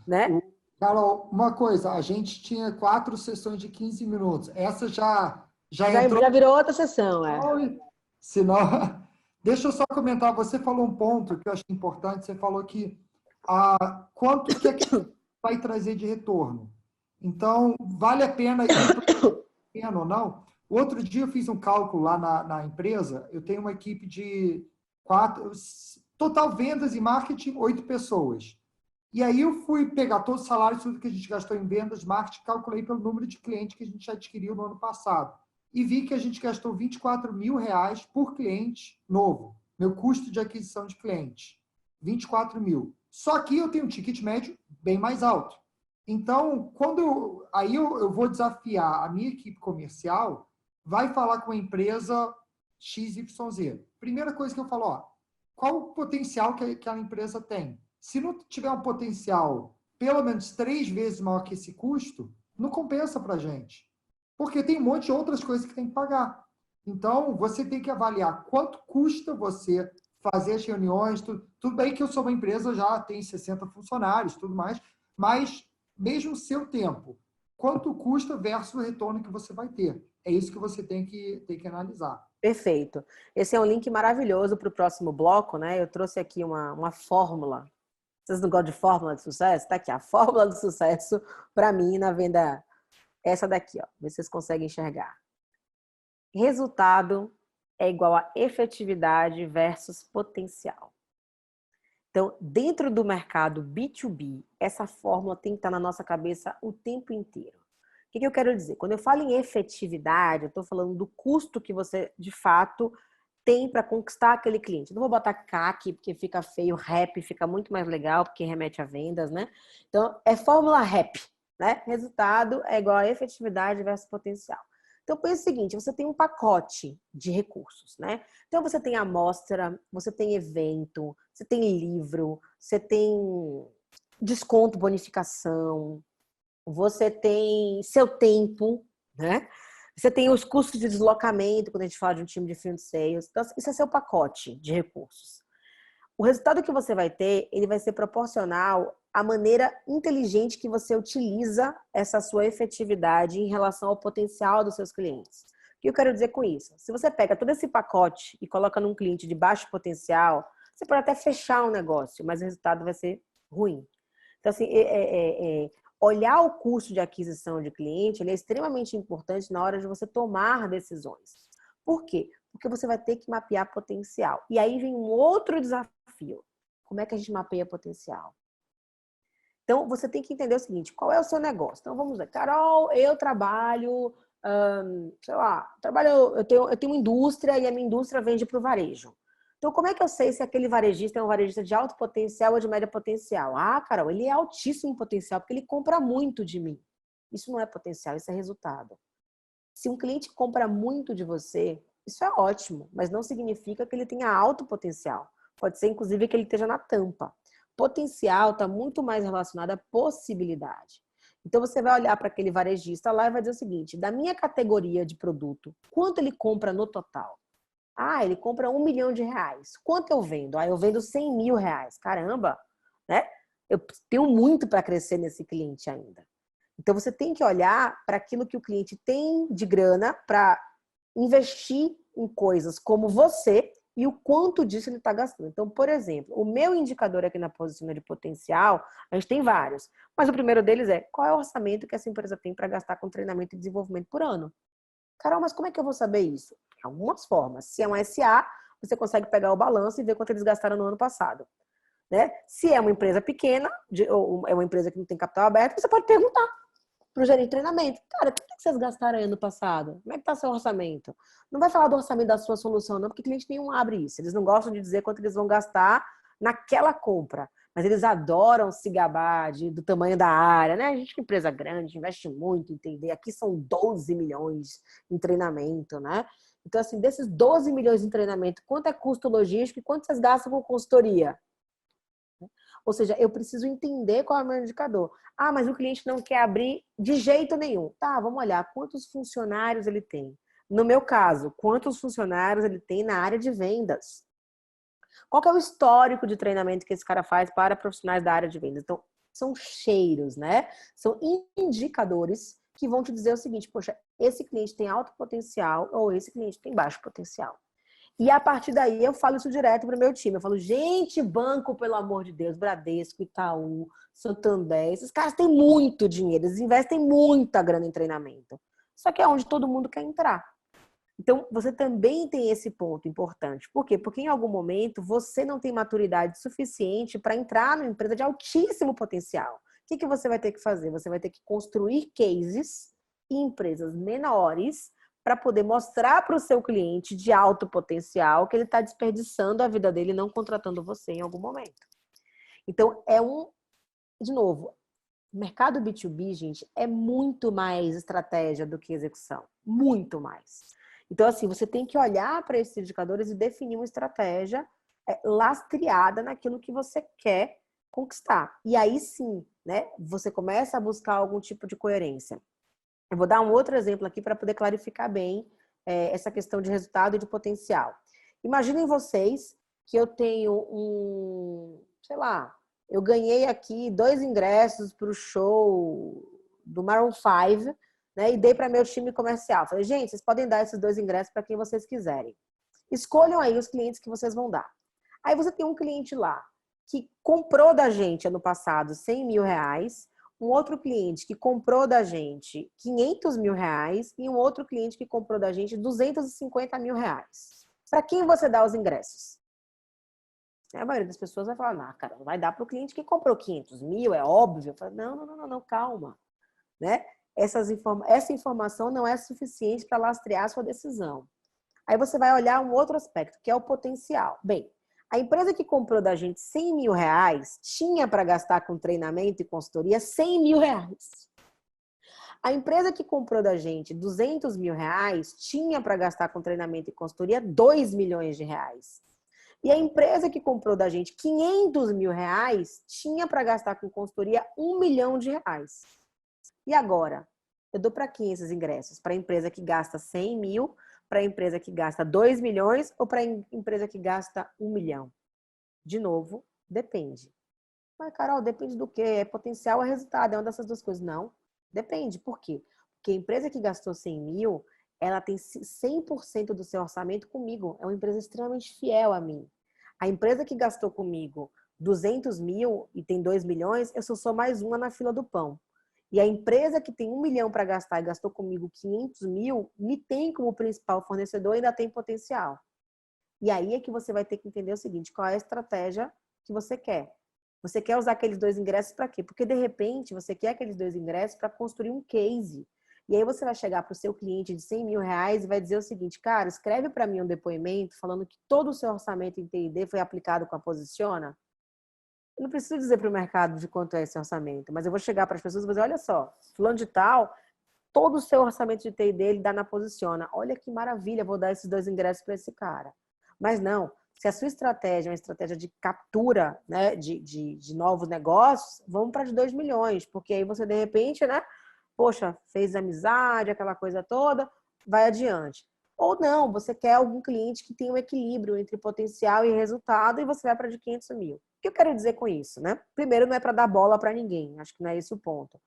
S4: Né?
S1: Carol, uma coisa, a gente tinha 4 sessões de 15 minutos. Essa já entrou.
S4: Já virou outra sessão,
S1: Senão, deixa eu só comentar. Você falou um ponto que eu achei importante. Você falou que quanto que vai trazer de retorno. Então, vale a pena ir para ou não? O outro dia eu fiz um cálculo lá na empresa. Eu tenho uma equipe de 4, total vendas e marketing, 8 pessoas. E aí eu fui pegar todos os salários, tudo que a gente gastou em vendas, marketing, calculei pelo número de clientes que a gente adquiriu no ano passado. E vi que a gente gastou R$24 mil por cliente novo. Meu custo de aquisição de cliente, 24 mil. Só que eu tenho um ticket médio bem mais alto. Então, aí eu vou desafiar a minha equipe comercial, vai falar com a empresa XYZ. Primeira coisa que eu falo, qual o potencial que aquela empresa tem? Se não tiver um potencial pelo menos 3 vezes maior que esse custo, não compensa para a gente. Porque tem um monte de outras coisas que tem que pagar. Então, você tem que avaliar quanto custa você fazer as reuniões. Tudo bem que eu sou uma empresa, já tem 60 funcionários, tudo mais, mas mesmo o seu tempo, quanto custa versus o retorno que você vai ter. É isso que você tem que analisar.
S4: Perfeito. Esse é um link maravilhoso para o próximo bloco, né? Eu trouxe aqui uma fórmula. Vocês não gostam de fórmula de sucesso? Está aqui, a fórmula do sucesso para mim na venda. Essa daqui, ó. Vê se vocês conseguem enxergar. Resultado é igual a efetividade versus potencial. Então, dentro do mercado B2B, essa fórmula tem que estar na nossa cabeça o tempo inteiro. O que eu quero dizer? Quando eu falo em efetividade, eu estou falando do custo que você, de fato, tem para conquistar aquele cliente. Não vou botar CAC, porque fica feio, REP fica muito mais legal, porque remete a vendas, né? Então, é fórmula REP, né? Resultado é igual a efetividade versus potencial. Então, pensa o seguinte, você tem um pacote de recursos, né? Então, você tem amostra, você tem evento, você tem livro, você tem desconto, bonificação, você tem seu tempo, né? Você tem os custos de deslocamento, quando a gente fala de um time de field sales. Então, isso é seu pacote de recursos. O resultado que você vai ter, ele vai ser proporcional à maneira inteligente que você utiliza essa sua efetividade em relação ao potencial dos seus clientes. O que eu quero dizer com isso? Se você pega todo esse pacote e coloca num cliente de baixo potencial, você pode até fechar um negócio, mas o resultado vai ser ruim. Então, assim, olhar o custo de aquisição de cliente, ele é extremamente importante na hora de você tomar decisões. Por quê? Porque você vai ter que mapear potencial. E aí vem um outro desafio. Como é que a gente mapeia potencial? Então, você tem que entender o seguinte, qual é o seu negócio? Então, vamos ver. Carol, eu trabalho sei lá, eu tenho uma indústria e a minha indústria vende para o varejo. Então, como é que eu sei se aquele varejista é um varejista de alto potencial ou de médio potencial? Ah, Carol, ele é altíssimo potencial, porque ele compra muito de mim. Isso não é potencial, isso é resultado. Se um cliente compra muito de você, isso é ótimo, mas não significa que ele tenha alto potencial. Pode ser, inclusive, que ele esteja na tampa. Potencial está muito mais relacionado à possibilidade. Então, você vai olhar para aquele varejista lá e vai dizer o seguinte, da minha categoria de produto, quanto ele compra no total? Ah, ele compra R$1 milhão. Quanto eu vendo? Ah, eu vendo R$100 mil. Caramba, né? Eu tenho muito para crescer nesse cliente ainda. Então, você tem que olhar para aquilo que o cliente tem de grana para investir em coisas como você e o quanto disso ele está gastando. Então, por exemplo, o meu indicador aqui na posição de potencial, a gente tem vários, mas o primeiro deles é qual é o orçamento que essa empresa tem para gastar com treinamento e desenvolvimento por ano? Carol, mas como é que eu vou saber isso? De algumas formas. Se é um SA, você consegue pegar o balanço e ver quanto eles gastaram no ano passado. Né? Se é uma empresa pequena, ou é uma empresa que não tem capital aberto, você pode perguntar para o gerente de treinamento. Cara, quanto é que vocês gastaram aí ano passado? Como é que está seu orçamento? Não vai falar do orçamento da sua solução, não, porque cliente nenhum abre isso. Eles não gostam de dizer quanto eles vão gastar naquela compra. Mas eles adoram se gabar do tamanho da área, né? A gente é uma empresa grande, investe muito, entender. Aqui são 12 milhões em treinamento, né? Então, assim, desses 12 milhões em treinamento, quanto é custo logístico e quanto vocês gastam com consultoria? Ou seja, eu preciso entender qual é o meu indicador. Ah, mas o cliente não quer abrir de jeito nenhum. Tá, vamos olhar quantos funcionários ele tem. No meu caso, quantos funcionários ele tem na área de vendas? Qual que é o histórico de treinamento que esse cara faz para profissionais da área de vendas? Então, são cheiros, né? São indicadores que vão te dizer o seguinte, poxa, esse cliente tem alto potencial ou esse cliente tem baixo potencial. E a partir daí eu falo isso direto para o meu time. Eu falo, gente, banco, pelo amor de Deus, Bradesco, Itaú, Santander, esses caras têm muito dinheiro, eles investem muita grana em treinamento. Só que é onde todo mundo quer entrar. Então, você também tem esse ponto importante. Por quê? Porque em algum momento você não tem maturidade suficiente para entrar numa empresa de altíssimo potencial. O que você vai ter que fazer? Você vai ter que construir cases em empresas menores para poder mostrar para o seu cliente de alto potencial que ele está desperdiçando a vida dele não contratando você em algum momento. Então, de novo, o mercado B2B, gente, é muito mais estratégia do que execução. Muito mais. Então, assim, você tem que olhar para esses indicadores e definir uma estratégia lastreada naquilo que você quer conquistar. E aí sim, né, você começa a buscar algum tipo de coerência. Eu vou dar um outro exemplo aqui para poder clarificar bem essa questão de resultado e de potencial. Imaginem vocês que eu tenho sei lá, eu ganhei aqui 2 ingressos para o show do Maroon 5, né, e dei para meu time comercial. Falei, gente, vocês podem dar esses 2 ingressos para quem vocês quiserem. Escolham aí os clientes que vocês vão dar. Aí você tem um cliente lá que comprou da gente ano passado R$100 mil, um outro cliente que comprou da gente R$500 mil e um outro cliente que comprou da gente R$250 mil. Para quem você dá os ingressos? A maioria das pessoas vai falar, não, cara, não vai dar para o cliente que comprou 500 mil, é óbvio. Eu falo, não, calma. Né? Essa informação não é suficiente para lastrear a sua decisão. Aí você vai olhar um outro aspecto, que é o potencial. Bem, a empresa que comprou da gente R$100 mil tinha para gastar com treinamento e consultoria R$100 mil. A empresa que comprou da gente R$200 mil tinha para gastar com treinamento e consultoria R$2 milhões. E a empresa que comprou da gente R$500 mil tinha para gastar com consultoria R$1 milhão. E agora? Eu dou para quem esses ingressos? Para a empresa que gasta 100 mil, para a empresa que gasta 2 milhões ou para a empresa que gasta 1 milhão? De novo, depende. Mas, Carol, depende do quê? É potencial ou é resultado? É uma dessas duas coisas. Não, depende. Por quê? Porque a empresa que gastou 100 mil, ela tem 100% do seu orçamento comigo. É uma empresa extremamente fiel a mim. A empresa que gastou comigo 200 mil e tem 2 milhões, eu sou só mais uma na fila do pão. E a empresa que tem 1 milhão para gastar e gastou comigo 500 mil, me tem como principal fornecedor e ainda tem potencial. E aí é que você vai ter que entender o seguinte, qual é a estratégia que você quer. Você quer usar aqueles 2 ingressos para quê? Porque, de repente, você quer aqueles 2 ingressos para construir um case. E aí você vai chegar para o seu cliente de 100 mil reais e vai dizer o seguinte, cara, escreve para mim um depoimento falando que todo o seu orçamento em T&D foi aplicado com a Posiciona. Eu não preciso dizer para o mercado de quanto é esse orçamento, mas eu vou chegar para as pessoas e vou dizer, olha só, fulano de tal, todo o seu orçamento de T&D ele dá na Posiciona. Olha que maravilha, vou dar esses 2 ingressos para esse cara. Mas não, se a sua estratégia é uma estratégia de captura, né, de novos negócios, vamos para de 2 milhões, porque aí você, de repente, né, poxa, fez amizade, aquela coisa toda, vai adiante. Ou não, você quer algum cliente que tenha um equilíbrio entre potencial e resultado e você vai para de 500 mil. O que eu quero dizer com isso, né? Primeiro, não é para dar bola para ninguém, acho que não é esse o ponto.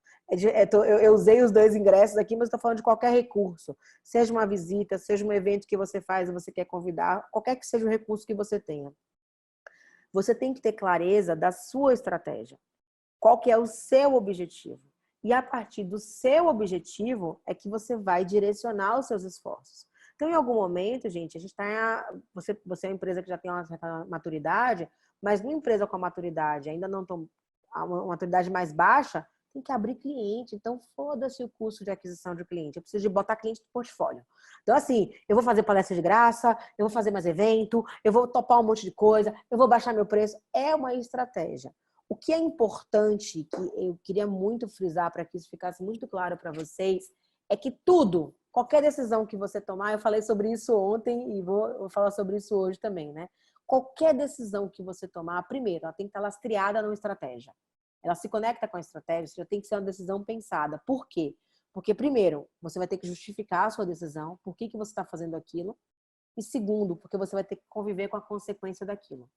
S4: Eu usei os 2 ingressos aqui, mas estou falando de qualquer recurso. Seja uma visita, seja um evento que você faz e você quer convidar, qualquer que seja o recurso que você tenha. Você tem que ter clareza da sua estratégia. Qual que é o seu objetivo? E a partir do seu objetivo é que você vai direcionar os seus esforços. Então, em algum momento, gente, a gente você é uma empresa que já tem uma certa maturidade, mas uma empresa com a maturidade ainda não tão uma maturidade mais baixa, tem que abrir cliente. Então, foda-se o custo de aquisição de cliente. Eu preciso de botar cliente no portfólio. Então, assim, eu vou fazer palestra de graça, eu vou fazer mais evento, eu vou topar um monte de coisa, eu vou baixar meu preço. É uma estratégia. O que é importante, que eu queria muito frisar para que isso ficasse muito claro para vocês, é que tudo, qualquer decisão que você tomar, eu falei sobre isso ontem e vou falar sobre isso hoje também, né? Qualquer decisão que você tomar, primeiro, ela tem que estar lastreada numa estratégia. Ela se conecta com a estratégia, já tem que ser uma decisão pensada. Por quê? Porque, primeiro, você vai ter que justificar a sua decisão, por que você está fazendo aquilo. E segundo, porque você vai ter que conviver com a consequência daquilo.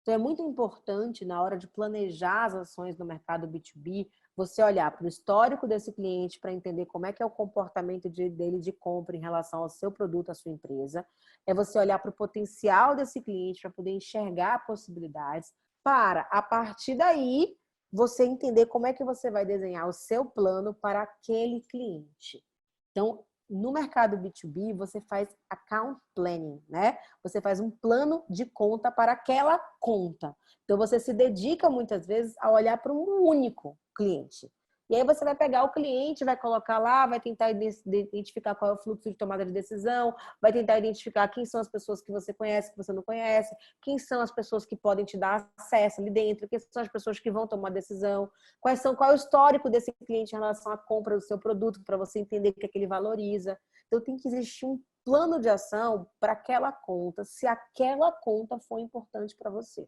S4: Então, é muito importante, na hora de planejar as ações no mercado B2B, você olhar para o histórico desse cliente para entender como é que é o comportamento dele de compra em relação ao seu produto, à sua empresa. É você olhar para o potencial desse cliente para poder enxergar possibilidades, para, a partir daí, você entender como é que você vai desenhar o seu plano para aquele cliente. Então, no mercado B2B, você faz account planning, né? Você faz um plano de conta para aquela conta. Então, você se dedica muitas vezes a olhar para um único cliente. E aí você vai pegar o cliente, vai colocar lá, vai tentar identificar qual é o fluxo de tomada de decisão, vai tentar identificar quem são as pessoas que você conhece, que você não conhece, quem são as pessoas que podem te dar acesso ali dentro, quem são as pessoas que vão tomar decisão, qual é o histórico desse cliente em relação à compra do seu produto, para você entender o que é que ele valoriza. Então tem que existir um plano de ação para aquela conta, se aquela conta for importante para você.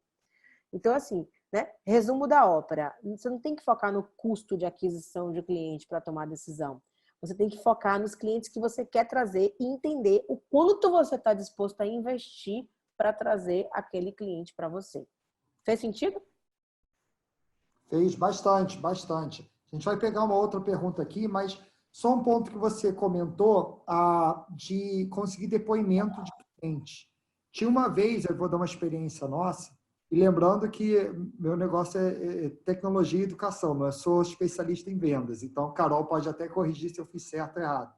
S4: Então, assim, né? Resumo da ópera. Você não tem que focar no custo de aquisição de cliente para tomar decisão. Você tem que focar nos clientes que você quer trazer e entender o quanto você está disposto a investir para trazer aquele cliente para você. Fez sentido?
S1: Fez bastante, bastante. A gente vai pegar uma outra pergunta aqui, mas só um ponto que você comentou de conseguir depoimento de cliente. Tinha uma vez, eu vou dar uma experiência nossa, e lembrando que meu negócio é tecnologia e educação, eu sou especialista em vendas, então Carol pode até corrigir se eu fiz certo ou errado.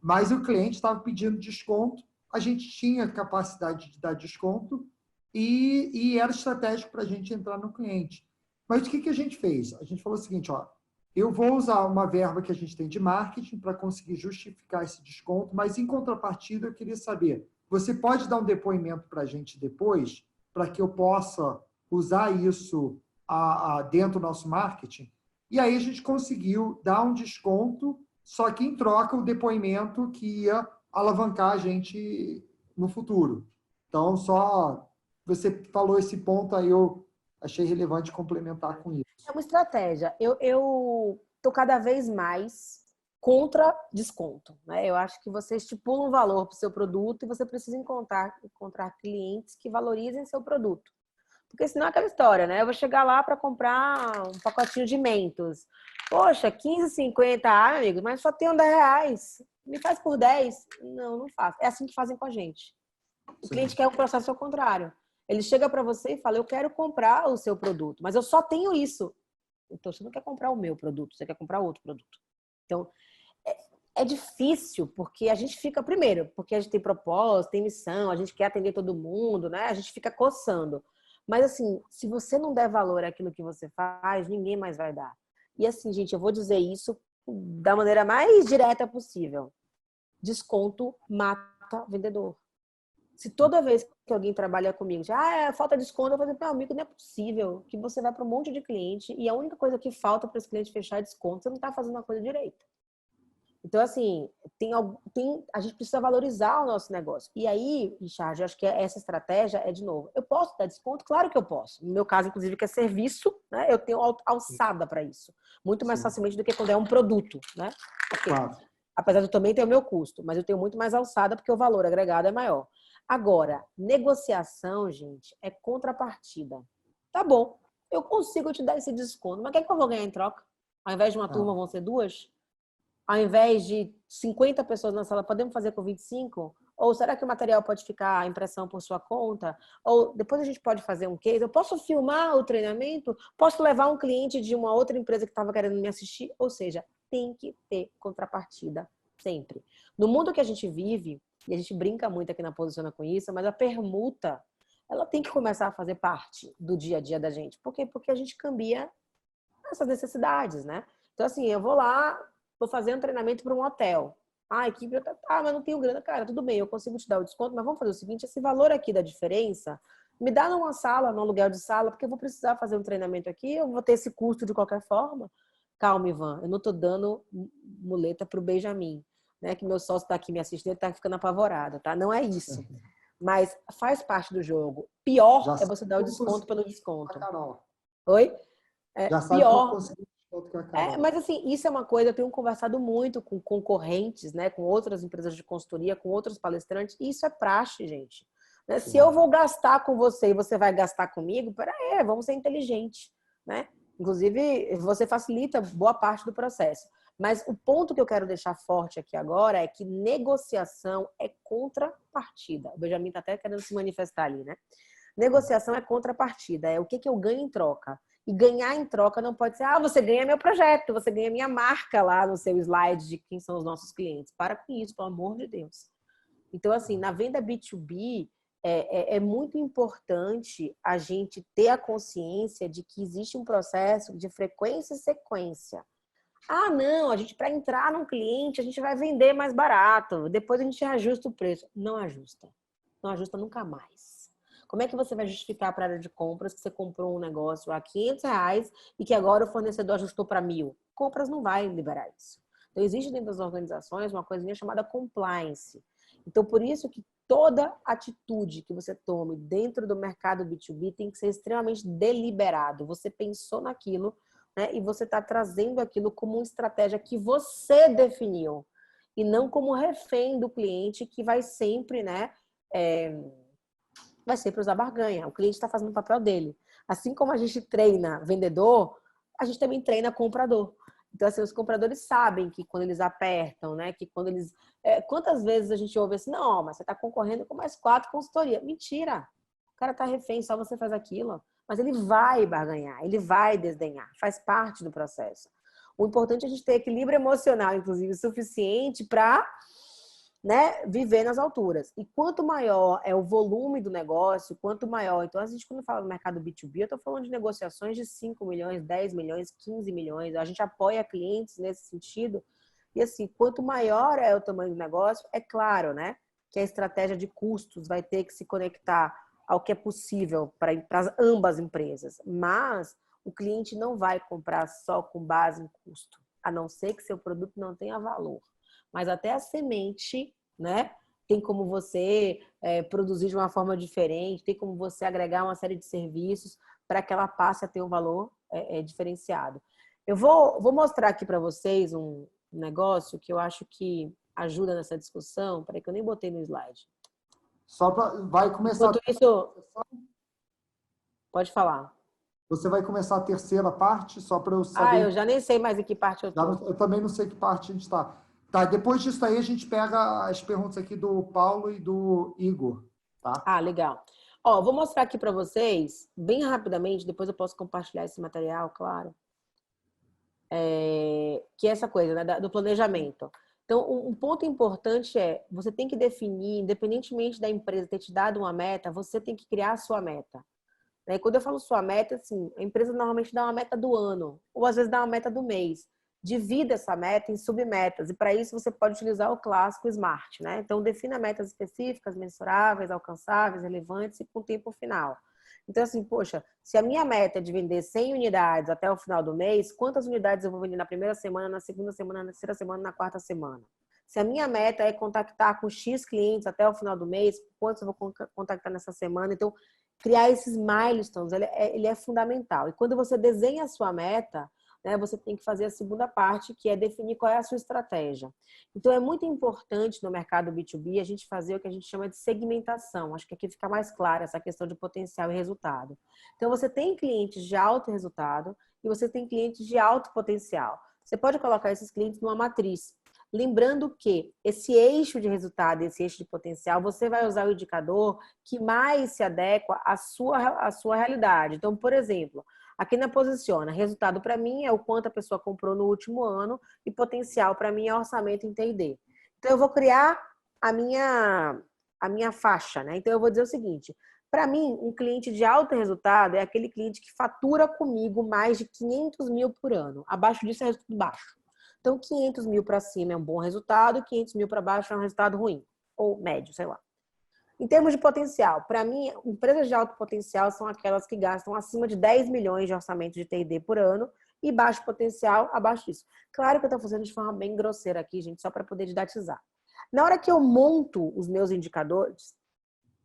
S1: Mas o cliente estava pedindo desconto, a gente tinha capacidade de dar desconto e era estratégico para a gente entrar no cliente. Mas o que a gente fez? A gente falou o seguinte, ó, eu vou usar uma verba que a gente tem de marketing para conseguir justificar esse desconto, mas em contrapartida eu queria saber, você pode dar um depoimento para a gente depois, para que eu possa usar isso dentro do nosso marketing? E aí a gente conseguiu dar um desconto, só que em troca o depoimento que ia alavancar a gente no futuro. Então, só você falou esse ponto aí, eu achei relevante complementar com isso.
S4: É uma estratégia. Eu tô cada vez mais contra desconto, né? Eu acho que você estipula um valor para o seu produto e você precisa encontrar clientes que valorizem seu produto. Porque senão é aquela história, né? Eu vou chegar lá para comprar um pacotinho de Mentos. Poxa, 15,50, amigo, mas só tem R$10. Me faz por 10? Não, não faço. É assim que fazem com a gente. O cliente quer um processo ao contrário. Ele chega para você e fala, eu quero comprar o seu produto, mas eu só tenho isso. Então, você não quer comprar o meu produto, você quer comprar outro produto. Então, é difícil, porque a gente fica, primeiro, porque a gente tem propósito, tem missão, a gente quer atender todo mundo, né? A gente fica coçando. Mas, assim, se você não der valor àquilo que você faz, ninguém mais vai dar. E, assim, gente, eu vou dizer isso da maneira mais direta possível. Desconto mata vendedor. Se toda vez que alguém trabalha comigo, falta desconto, eu vou dizer, meu amigo, não é possível que você vai para um monte de cliente e a única coisa que falta para esse cliente fechar é desconto, você não está fazendo a coisa direito. Então, assim, a gente precisa valorizar o nosso negócio. E aí, Richard, eu acho que essa estratégia é, de novo, eu posso dar desconto? Claro que eu posso. No meu caso, inclusive, que é serviço, né? Eu tenho alçada para isso. Muito mais facilmente do que quando é um produto, né? Okay.
S1: Claro.
S4: Apesar de eu também ter o meu custo, mas eu tenho muito mais alçada porque o valor agregado é maior. Agora, negociação, gente, é contrapartida. Tá bom, eu consigo te dar esse desconto, mas o que é que eu vou ganhar em troca? Ao invés de uma turma, vão ser 2? Ao invés de 50 pessoas na sala, podemos fazer com 25? Ou será que o material pode ficar a impressão por sua conta? Ou depois a gente pode fazer um case? Eu posso filmar o treinamento? Posso levar um cliente de uma outra empresa que estava querendo me assistir? Ou seja, tem que ter contrapartida sempre. No mundo que a gente vive, e a gente brinca muito aqui na Posiciona com isso, mas a permuta, ela tem que começar a fazer parte do dia a dia da gente. Por quê? Porque a gente cambia essas necessidades, né? Então, assim, eu vou lá, vou fazer um treinamento para um hotel. A equipe, mas não tenho grana. Cara, tudo bem, eu consigo te dar o desconto, mas vamos fazer o seguinte, esse valor aqui da diferença, me dá numa sala, num aluguel de sala, porque eu vou precisar fazer um treinamento aqui, eu vou ter esse custo de qualquer forma. Calma, Ivan, eu não tô dando muleta pro Benjamin, né? Que meu sócio tá aqui me assistindo, ele tá ficando apavorado, tá? Não é isso. Mas faz parte do jogo. Pior é você dar o desconto pelo desconto. Oi?
S1: Já sabe
S4: pior.
S1: conseguir desconto com a Carol.
S4: Mas assim, isso é uma coisa, eu tenho conversado muito com concorrentes, né? Com outras empresas de consultoria, com outros palestrantes, e isso é praxe, gente. Né? Se eu vou gastar com você e você vai gastar comigo, peraí, vamos ser inteligentes, né? Inclusive, você facilita boa parte do processo. Mas o ponto que eu quero deixar forte aqui agora é que negociação é contrapartida. O Benjamin está até querendo se manifestar ali, né? Negociação é contrapartida, é o que eu ganho em troca. E ganhar em troca não pode ser, você ganha meu projeto, você ganha minha marca lá no seu slide de quem são os nossos clientes. Para com isso, pelo amor de Deus. Então, assim, na venda B2B, é muito importante a gente ter a consciência de que existe um processo de frequência e sequência. Não, a gente, para entrar num cliente, a gente vai vender mais barato, depois a gente ajusta o preço. Não ajusta. Não ajusta nunca mais. Como é que você vai justificar para a área de compras que você comprou um negócio a R$500 e que agora o fornecedor ajustou para 1.000? Compras não vai liberar isso. Então, existe dentro das organizações uma coisinha chamada compliance. Então, por isso que toda atitude que você tome dentro do mercado B2B tem que ser extremamente deliberado. Você pensou naquilo, né, e você está trazendo aquilo como uma estratégia que você definiu e não como refém do cliente que vai sempre, né, vai sempre usar barganha. O cliente está fazendo o papel dele. Assim como a gente treina vendedor, a gente também treina comprador. Então, assim, os compradores sabem que quando eles apertam, né? Que quando eles... quantas vezes a gente ouve assim, não, mas você está concorrendo com mais 4 consultorias. Mentira! O cara está refém, só você faz aquilo. Mas ele vai barganhar, ele vai desdenhar. Faz parte do processo. O importante é a gente ter equilíbrio emocional, inclusive, suficiente para, né, viver nas alturas. E quanto maior é o volume do negócio, quanto maior... Então, a gente, quando fala do mercado B2B, eu estou falando de negociações de 5 milhões, 10 milhões, 15 milhões. A gente apoia clientes nesse sentido. E assim, quanto maior é o tamanho do negócio, é claro, né, que a estratégia de custos vai ter que se conectar ao que é possível para ambas empresas. Mas o cliente não vai comprar só com base em custo, a não ser que seu produto não tenha valor. Mas até a semente, né? Tem como você produzir de uma forma diferente, tem como você agregar uma série de serviços para que ela passe a ter um valor diferenciado. Eu vou mostrar aqui para vocês um negócio que eu acho que ajuda nessa discussão. Peraí que eu nem botei no slide.
S1: Vai começar.
S4: Enquanto isso, pode falar.
S1: Você vai começar a terceira parte, só para eu saber.
S4: Eu já nem sei mais em que parte eu estou.
S1: Eu também não sei que parte a gente está. Tá, depois disso aí a gente pega as perguntas aqui do Paulo e do Igor, tá?
S4: Legal. Vou mostrar aqui para vocês, bem rapidamente, depois eu posso compartilhar esse material, claro. Que é essa coisa, né, do planejamento. Então, um ponto importante é, você tem que definir, independentemente da empresa ter te dado uma meta, você tem que criar a sua meta. E quando eu falo sua meta, assim, a empresa normalmente dá uma meta do ano, ou às vezes dá uma meta do mês. divida essa meta em submetas. E para isso você pode utilizar o clássico SMART, né? Então, defina metas específicas, mensuráveis, alcançáveis, relevantes e com tempo final. Então, assim, poxa, se a minha meta é de vender 100 unidades até o final do mês, quantas unidades eu vou vender na primeira semana, na segunda semana, na terceira semana, na quarta semana? Se a minha meta é contactar com X clientes até o final do mês, quantos eu vou contactar nessa semana? Então, criar esses milestones, ele é fundamental. E quando você desenha a sua meta, né, você tem que fazer a segunda parte, que é definir qual é a sua estratégia. Então, é muito importante no mercado B2B a gente fazer o que a gente chama de segmentação. Acho que aqui fica mais clara essa questão de potencial e resultado. Então, você tem clientes de alto resultado e você tem clientes de alto potencial. Você pode colocar esses clientes numa matriz. Lembrando que esse eixo de resultado, esse eixo de potencial, você vai usar o indicador que mais se adequa à sua realidade. Então, por exemplo, aqui na Posiciona, resultado para mim é o quanto a pessoa comprou no último ano e potencial para mim é orçamento em T&D. Então, eu vou criar a minha faixa, né? Então, eu vou dizer o seguinte, para mim, um cliente de alto resultado é aquele cliente que fatura comigo mais de 500 mil por ano. Abaixo disso é resultado baixo. Então, 500 mil para cima é um bom resultado, 500 mil para baixo é um resultado ruim, ou médio, sei lá. Em termos de potencial, para mim, empresas de alto potencial são aquelas que gastam acima de 10 milhões de orçamento de T&D por ano e baixo potencial abaixo disso. Claro que eu estou fazendo de forma bem grosseira aqui, gente, só para poder didatizar. Na hora que eu monto os meus indicadores,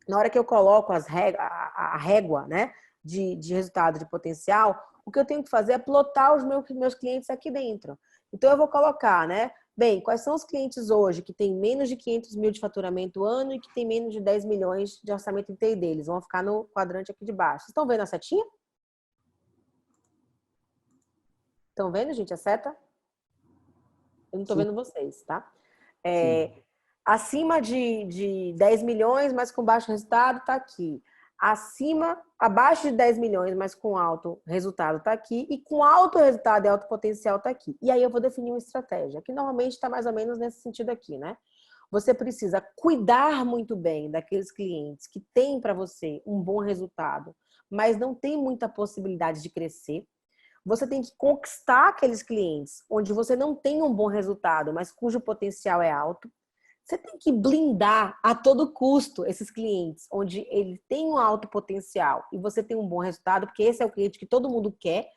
S4: na hora que eu coloco a régua, né, de resultado de potencial, o que eu tenho que fazer é plotar os meus clientes aqui dentro. Então, eu vou colocar, né? Bem, quais são os clientes hoje que têm menos de 500 mil de faturamento ano e que têm menos de 10 milhões de orçamento em T&D? Eles vão ficar no quadrante aqui de baixo. Vocês estão vendo a setinha? Estão vendo, gente, a seta? Eu não estou vendo vocês, tá? Acima de 10 milhões, mas com baixo resultado, está aqui. Abaixo de 10 milhões, mas com alto resultado, está aqui. E com alto resultado e alto potencial, está aqui. E aí eu vou definir uma estratégia, que normalmente está mais ou menos nesse sentido aqui, né? Você precisa cuidar muito bem daqueles clientes que têm para você um bom resultado, mas não tem muita possibilidade de crescer. Você tem que conquistar aqueles clientes onde você não tem um bom resultado, mas cujo potencial é alto. Você tem que blindar a todo custo esses clientes, onde ele tem um alto potencial e você tem um bom resultado, porque esse é o cliente que todo mundo quer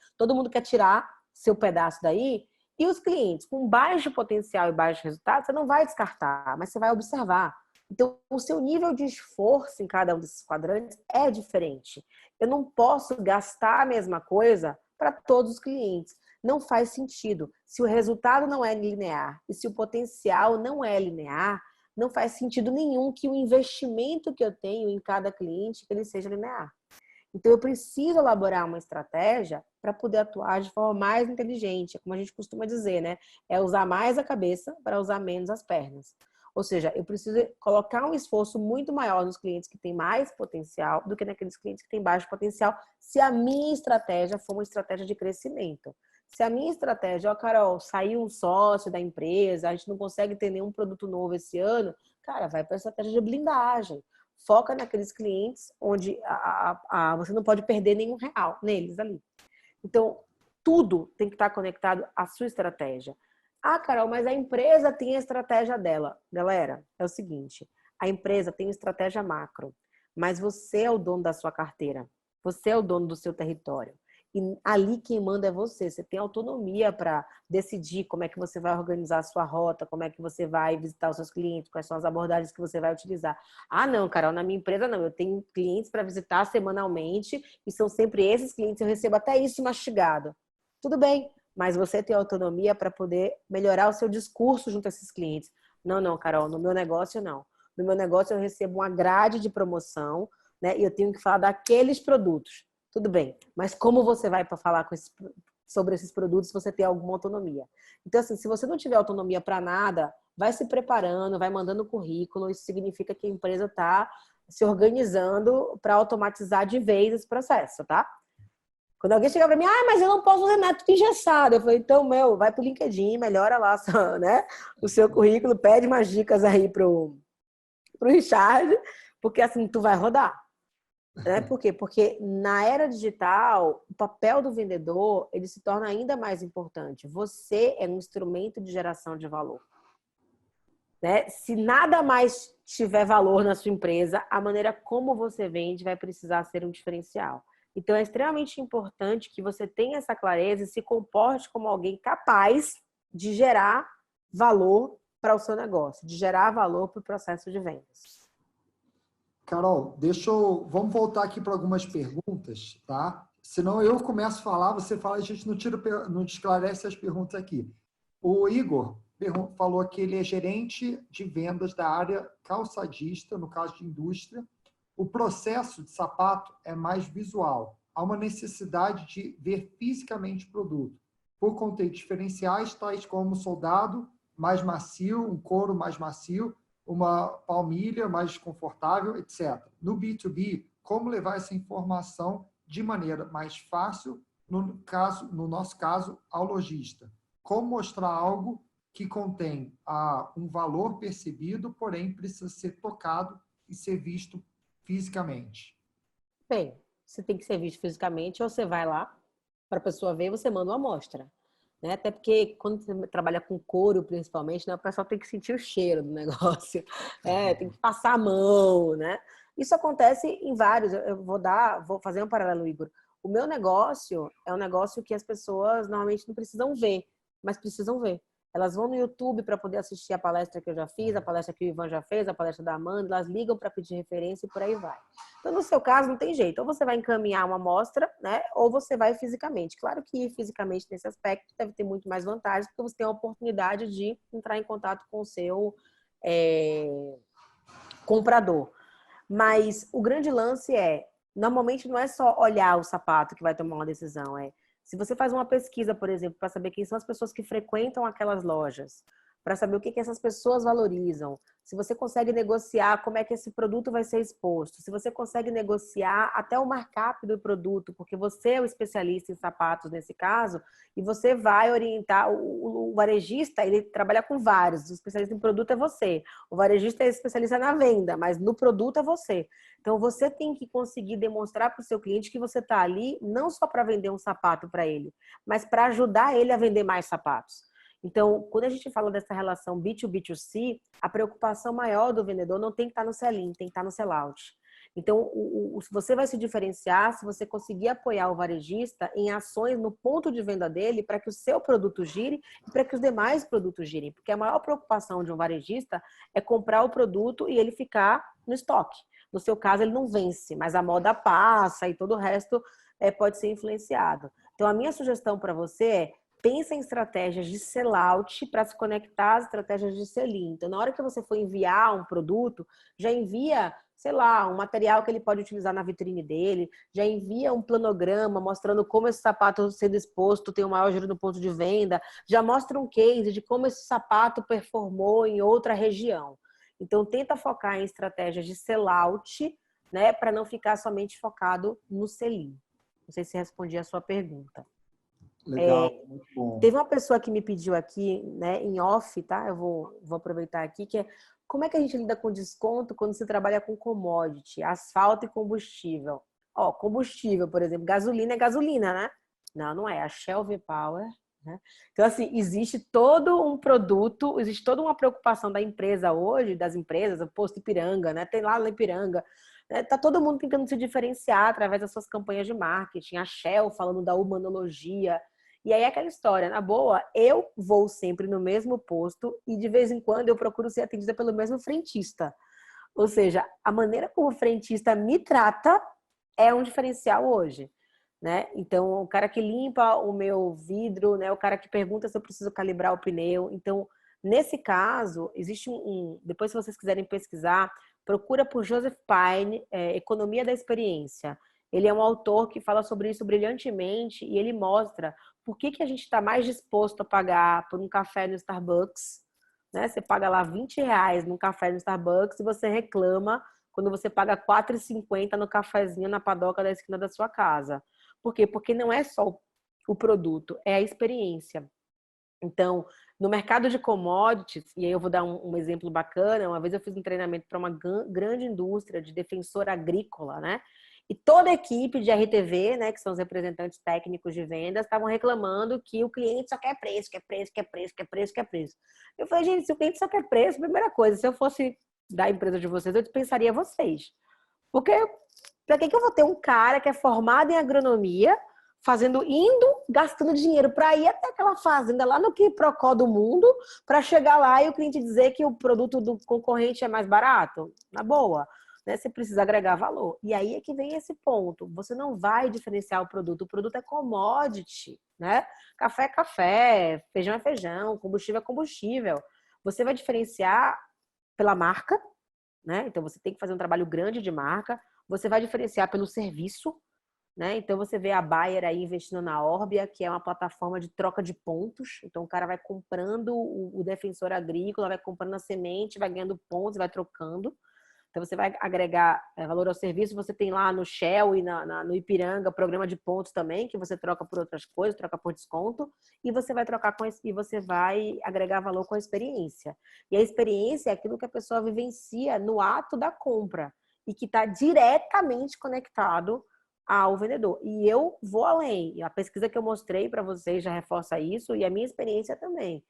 S4: tirar seu pedaço daí. E os clientes com baixo potencial e baixo resultado, você não vai descartar, mas você vai observar. Então, o seu nível de esforço em cada um desses quadrantes é diferente. Eu não posso gastar a mesma coisa para todos os clientes. Não faz sentido. Se o resultado não é linear e se o potencial não é linear, não faz sentido nenhum que o investimento que eu tenho em cada cliente que ele seja linear. Então, eu preciso elaborar uma estratégia para poder atuar de forma mais inteligente. Como a gente costuma dizer, né? É usar mais a cabeça para usar menos as pernas. Ou seja, eu preciso colocar um esforço muito maior nos clientes que têm mais potencial do que naqueles clientes que têm baixo potencial, se a minha estratégia for uma estratégia de crescimento. Se a minha estratégia, Carol, saiu um sócio da empresa, a gente não consegue ter nenhum produto novo esse ano, cara, vai para a estratégia de blindagem. Foca naqueles clientes onde você não pode perder nenhum real neles ali. Então, tudo tem que estar conectado à sua estratégia. Ah, Carol, mas a empresa tem a estratégia dela. Galera, é o seguinte, a empresa tem estratégia macro, mas você é o dono da sua carteira. Você é o dono do seu território. E ali quem manda é você. Você tem autonomia para decidir como é que você vai organizar a sua rota, como é que você vai visitar os seus clientes, quais são as abordagens que você vai utilizar. Ah, não, Carol, na minha empresa não. Eu tenho clientes para visitar semanalmente e são sempre esses clientes. Eu recebo até isso mastigado. Tudo bem, mas você tem autonomia para poder melhorar o seu discurso junto a esses clientes. Não, Carol, no meu negócio não. No meu negócio eu recebo uma grade de promoção, né? E eu tenho que falar daqueles produtos. Tudo bem, mas como você vai para falar sobre esses produtos se você tem alguma autonomia? Então, assim, se você não tiver autonomia para nada, vai se preparando, vai mandando currículo. Isso significa que a empresa está se organizando para automatizar de vez esse processo, tá? Quando alguém chega para mim, mas eu não posso fazer nada, tudo engessado. Eu falei, então, vai pro LinkedIn, melhora lá né, o seu currículo, pede umas dicas aí pro Richard, porque assim, tu vai rodar. Né? Por quê? Porque na era digital, o papel do vendedor ele se torna ainda mais importante. Você é um instrumento de geração de valor. Né? Se nada mais tiver valor na sua empresa, a maneira como você vende vai precisar ser um diferencial. Então, é extremamente importante que você tenha essa clareza e se comporte como alguém capaz de gerar valor para o seu negócio, de gerar valor para o processo de vendas.
S1: Carol, vamos voltar aqui para algumas perguntas, tá? Senão eu começo a falar, você fala, a gente não esclarece as perguntas aqui. O Igor falou que ele é gerente de vendas da área calçadista, no caso de indústria. O processo de sapato é mais visual. Há uma necessidade de ver fisicamente o produto, por conter diferenciais tais como soldado mais macio, um couro mais macio, uma palmilha mais confortável, etc. No B2B, como levar essa informação de maneira mais fácil, no nosso caso, ao lojista? Como mostrar algo que contém um valor percebido, porém precisa ser tocado e ser visto fisicamente?
S4: Bem, você tem que ser visto fisicamente, ou você vai lá para a pessoa ver, você manda uma amostra. Né? Até porque quando você trabalha com couro, principalmente, né, o pessoal tem que sentir o cheiro do negócio, tem que passar a mão, né? Isso acontece em vários. Eu vou fazer um paralelo, Igor. O meu negócio é um negócio que as pessoas normalmente não precisam ver, mas precisam ver. Elas vão no YouTube para poder assistir a palestra que eu já fiz, a palestra que o Ivan já fez, a palestra da Amanda, elas ligam para pedir referência e por aí vai. Então, no seu caso, não tem jeito. Ou você vai encaminhar uma amostra, né? Ou você vai fisicamente. Claro que ir fisicamente nesse aspecto deve ter muito mais vantagens, porque você tem a oportunidade de entrar em contato com o seu comprador. Mas o grande lance normalmente não é só olhar o sapato que vai tomar uma decisão, se você faz uma pesquisa, por exemplo, para saber quem são as pessoas que frequentam aquelas lojas, para saber o que essas pessoas valorizam, se você consegue negociar como é que esse produto vai ser exposto, se você consegue negociar até o markup do produto, porque você é o especialista em sapatos nesse caso, e você vai orientar o varejista, ele trabalha com vários, o especialista em produto é você, o varejista é especialista na venda, mas no produto é você. Então, você tem que conseguir demonstrar para o seu cliente que você está ali não só para vender um sapato para ele, mas para ajudar ele a vender mais sapatos. Então, quando a gente fala dessa relação B2B2C, a preocupação maior do vendedor não tem que estar no sell-in, tem que estar no sell-out. Então, você vai se diferenciar se você conseguir apoiar o varejista em ações no ponto de venda dele para que o seu produto gire e para que os demais produtos girem. Porque a maior preocupação de um varejista é comprar o produto e ele ficar no estoque. No seu caso, ele não vence, mas a moda passa e todo o resto pode ser influenciado. Então, a minha sugestão para você pensa em estratégias de sell-out para se conectar às estratégias de sell-in. Então, na hora que você for enviar um produto, já envia, sei lá, um material que ele pode utilizar na vitrine dele, já envia um planograma mostrando como esse sapato sendo exposto tem o maior giro no ponto de venda, já mostra um case de como esse sapato performou em outra região. Então, tenta focar em estratégias de sell-out, né, para não ficar somente focado no sell-in. Não sei se respondi a sua pergunta.
S1: Legal, muito bom.
S4: Teve uma pessoa que me pediu aqui, né, em off, tá? Eu vou aproveitar aqui, que como é que a gente lida com desconto quando se trabalha com commodity, asfalto e combustível? Ó, combustível, por exemplo, gasolina é gasolina, né? Não é. A Shell V-Power, né? Então, assim, existe todo um produto, existe toda uma preocupação da empresa hoje, das empresas, o posto Ipiranga, né? Tem lá no Ipiranga. Tá todo mundo tentando se diferenciar através das suas campanhas de marketing. A Shell falando da humanologia. E aí é aquela história, na boa, eu vou sempre no mesmo posto e de vez em quando eu procuro ser atendida pelo mesmo frentista. Ou seja, a maneira como o frentista me trata é um diferencial hoje, né? Então, o cara que limpa o meu vidro, né? O cara que pergunta se eu preciso calibrar o pneu. Então, nesse caso, existe depois se vocês quiserem pesquisar, procura por Joseph Pine, Economia da Experiência. Ele é um autor que fala sobre isso brilhantemente e ele mostra por que a gente está mais disposto a pagar por um café no Starbucks, né? Você paga lá R$20 num café no Starbucks e você reclama quando você paga R$4,50 no cafezinho na padoca da esquina da sua casa. Por quê? Porque não é só o produto, é a experiência. Então, no mercado de commodities, e aí eu vou dar um exemplo bacana, uma vez eu fiz um treinamento para uma grande indústria de defensor agrícola, né? E toda a equipe de RTV, né, que são os representantes técnicos de vendas, estavam reclamando que o cliente só quer preço, quer preço, quer preço, quer preço, quer preço. Eu falei, gente, se o cliente só quer preço, primeira coisa, se eu fosse da empresa de vocês, eu dispensaria vocês. Porque para que eu vou ter um cara que é formado em agronomia, gastando dinheiro para ir até aquela fazenda lá no quiprocó do mundo, para chegar lá e o cliente dizer que o produto do concorrente é mais barato? Na boa. Né? Você precisa agregar valor. E aí é que vem esse ponto. Você não vai diferenciar o produto é commodity, né? Café é café, feijão é feijão, combustível é combustível. Você vai diferenciar pela marca, né? Então você tem que fazer um trabalho grande de marca. Você vai diferenciar pelo serviço, né? Então você vê a Bayer aí investindo na Orbia, que é uma plataforma de troca de pontos. Então o cara vai comprando o defensor agrícola, vai comprando a semente, vai ganhando pontos, vai trocando. Então, você vai agregar valor ao serviço. Você tem lá no Shell e no Ipiranga programa de pontos também, que você troca por outras coisas, troca por desconto. E você vai trocar e você vai agregar valor com a experiência. E a experiência é aquilo que a pessoa vivencia no ato da compra e que está diretamente conectado ao vendedor. E eu vou além. A pesquisa que eu mostrei para vocês já reforça isso e a minha experiência também.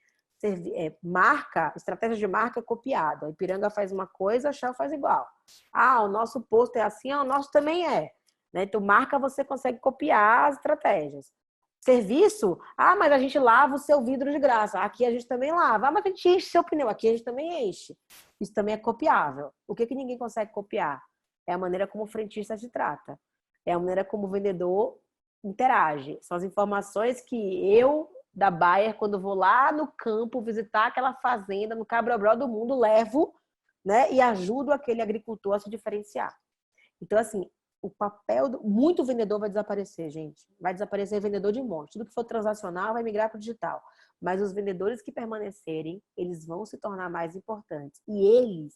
S4: Estratégia de marca é copiada. A Ipiranga faz uma coisa, a Shell faz igual. Ah, o nosso posto é assim, o nosso também é. Né? Então, marca você consegue copiar as estratégias. Serviço, mas a gente lava o seu vidro de graça. Aqui a gente também lava. Mas a gente enche seu pneu. Aqui a gente também enche. Isso também é copiável. O que ninguém consegue copiar? É a maneira como o frentista te trata. É a maneira como o vendedor interage. São as informações que eu da Bayer, quando vou lá no campo visitar aquela fazenda, no Cabrobró do mundo, levo, né, e ajudo aquele agricultor a se diferenciar. Então, assim, o papel muito vendedor vai desaparecer, gente. Vai desaparecer vendedor de monte. Tudo que for transacional vai migrar para o digital. Mas os vendedores que permanecerem, eles vão se tornar mais importantes. E eles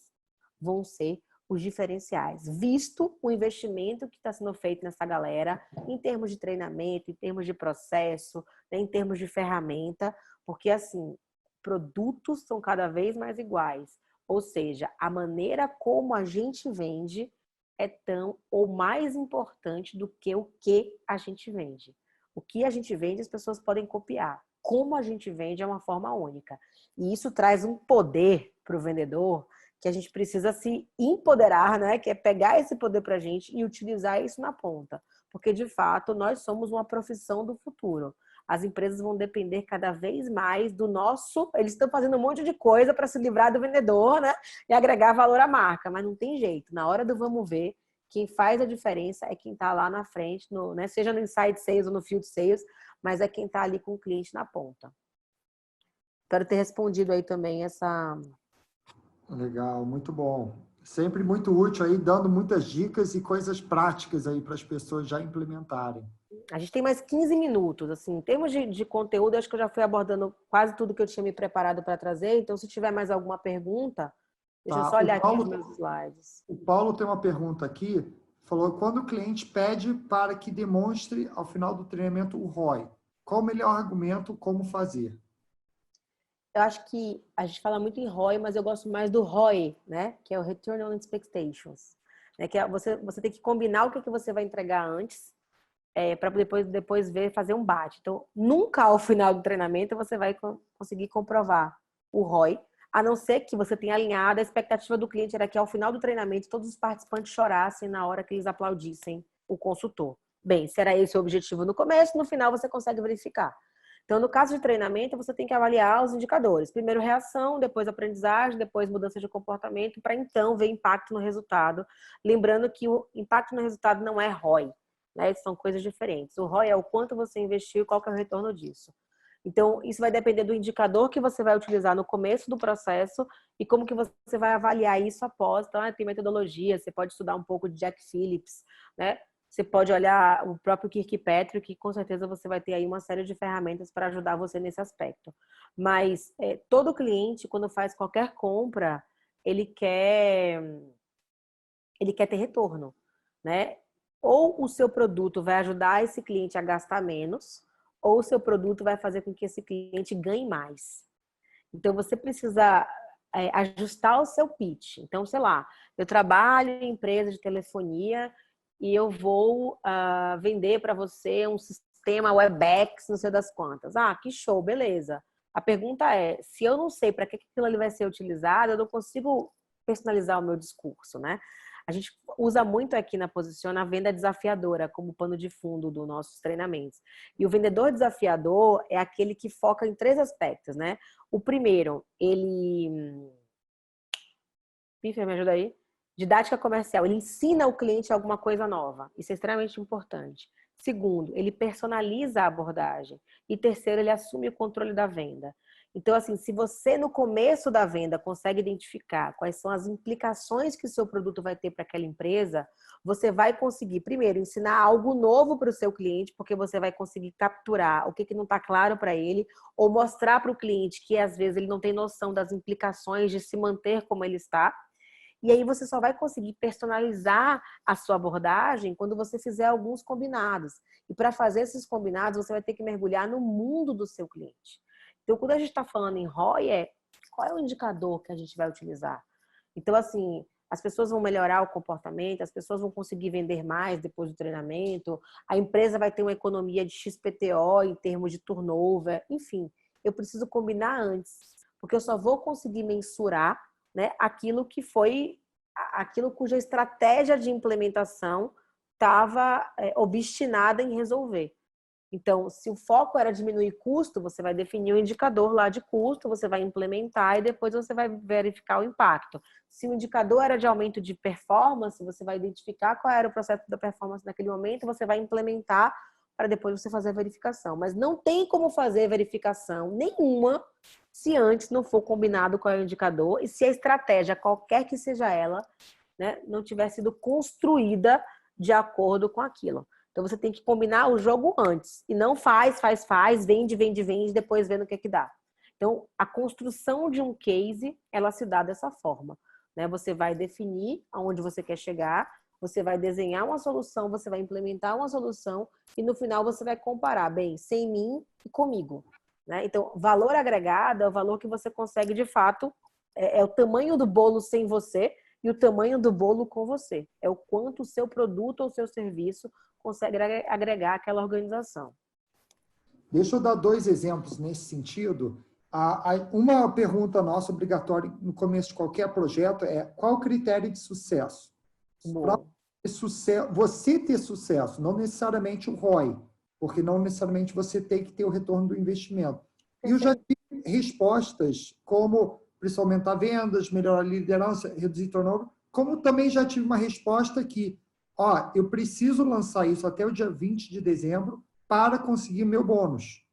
S4: vão ser os diferenciais, visto o investimento que está sendo feito nessa galera, em termos de treinamento, em termos de processo, né, em termos de ferramenta, porque, assim, produtos são cada vez mais iguais. Ou seja, a maneira como a gente vende é tão ou mais importante do que o que a gente vende. O que a gente vende, as pessoas podem copiar. Como a gente vende é uma forma única. E isso traz um poder para o vendedor que a gente precisa se empoderar, né? Que é pegar esse poder para a gente e utilizar isso na ponta. Porque, de fato, nós somos uma profissão do futuro. As empresas vão depender cada vez mais do nosso... Eles estão fazendo um monte de coisa para se livrar do vendedor, né? E agregar valor à marca. Mas não tem jeito. Na hora do vamos ver, quem faz a diferença é quem está lá na frente, né? Seja no inside sales ou no field sales, mas é quem está ali com o cliente na ponta. Espero ter respondido aí também essa...
S1: Legal, muito bom. Sempre muito útil aí, dando muitas dicas e coisas práticas aí para as pessoas já implementarem.
S4: A gente tem mais 15 minutos, assim, em termos de conteúdo, acho que eu já fui abordando quase tudo que eu tinha me preparado para trazer, então se tiver mais alguma pergunta, deixa eu só olhar aqui os meus slides.
S1: O Paulo tem uma pergunta aqui, falou, quando o cliente pede para que demonstre ao final do treinamento o ROI, qual o melhor argumento, como fazer?
S4: Eu acho que a gente fala muito em ROI, mas eu gosto mais do ROI, né? Que é o Return on Expectations. Né? Que é você tem que combinar o que você vai entregar antes, para depois fazer um bate. Então, nunca ao final do treinamento você vai conseguir comprovar o ROI, a não ser que você tenha alinhado a expectativa do cliente era que ao final do treinamento todos os participantes chorassem na hora que eles aplaudissem o consultor. Bem, se era esse o objetivo no começo, no final você consegue verificar. Então, no caso de treinamento, você tem que avaliar os indicadores. Primeiro reação, depois aprendizagem, depois mudança de comportamento, para então ver impacto no resultado. Lembrando que o impacto no resultado não é ROI, né? São coisas diferentes. O ROI é o quanto você investiu e qual que é o retorno disso. Então, isso vai depender do indicador que você vai utilizar no começo do processo e como que você vai avaliar isso após. Então, tem metodologia, você pode estudar um pouco de Jack Phillips, né? Você pode olhar o próprio Kirkpatrick, que com certeza você vai ter aí uma série de ferramentas para ajudar você nesse aspecto. Mas todo cliente, quando faz qualquer compra, ele quer ter retorno, né? Ou o seu produto vai ajudar esse cliente a gastar menos, ou o seu produto vai fazer com que esse cliente ganhe mais. Então, você precisa ajustar o seu pitch. Então, sei lá, eu trabalho em empresa de telefonia e eu vou vender para você um sistema Webex, não sei das quantas. Ah, que show, beleza. A pergunta é, se eu não sei para que aquilo ali vai ser utilizado, eu não consigo personalizar o meu discurso, né? A gente usa muito aqui na Posiciona a venda desafiadora como pano de fundo dos nossos treinamentos. E o vendedor desafiador é aquele que foca em 3 aspectos, né? O primeiro, ele... Piffer, me ajuda aí. Didática comercial. Ele ensina o cliente alguma coisa nova. Isso é extremamente importante. Segundo, ele personaliza a abordagem. E terceiro, ele assume o controle da venda. Então, assim, se você no começo da venda consegue identificar quais são as implicações que o seu produto vai ter para aquela empresa, você vai conseguir, primeiro, ensinar algo novo para o seu cliente, porque você vai conseguir capturar o que não está claro para ele, ou mostrar para o cliente que às vezes ele não tem noção das implicações de se manter como ele está. E aí você só vai conseguir personalizar a sua abordagem quando você fizer alguns combinados. E para fazer esses combinados, você vai ter que mergulhar no mundo do seu cliente. Então, quando a gente está falando em ROI, qual é o indicador que a gente vai utilizar? Então, assim, as pessoas vão melhorar o comportamento, as pessoas vão conseguir vender mais depois do treinamento, a empresa vai ter uma economia de XPTO em termos de turnover, enfim, eu preciso combinar antes, porque eu só vou conseguir mensurar, né, aquilo cuja estratégia de implementação estava obstinada em resolver. Então, se o foco era diminuir custo, você vai definir um indicador lá de custo, você vai implementar e depois você vai verificar o impacto. Se o indicador era de aumento de performance, você vai identificar qual era o processo da performance naquele momento, você vai implementar para depois você fazer a verificação. Mas não tem como fazer verificação nenhuma se antes não for combinado qual é o indicador e se a estratégia, qualquer que seja ela, né, não tiver sido construída de acordo com aquilo. Então, você tem que combinar o jogo antes. E não faz, vende, depois vendo o que dá. Então, a construção de um case, ela se dá dessa forma, né? Você vai definir aonde você quer chegar, você vai desenhar uma solução, você vai implementar uma solução e no final você vai comparar, bem, sem mim e comigo, né? Então, valor agregado é o valor que você consegue, de fato, é o tamanho do bolo sem você e o tamanho do bolo com você. É o quanto o seu produto ou o seu serviço consegue agregar aquela organização.
S1: Deixa eu dar 2 exemplos nesse sentido. Uma pergunta nossa obrigatória no começo de qualquer projeto é: qual o critério de sucesso? Para você ter sucesso, não necessariamente o ROI, porque não necessariamente você tem que ter o retorno do investimento. E eu já tive respostas como precisar aumentar vendas, melhorar a liderança, reduzir turnover, como também já tive uma resposta que eu preciso lançar isso até o dia 20 de dezembro para conseguir meu bônus.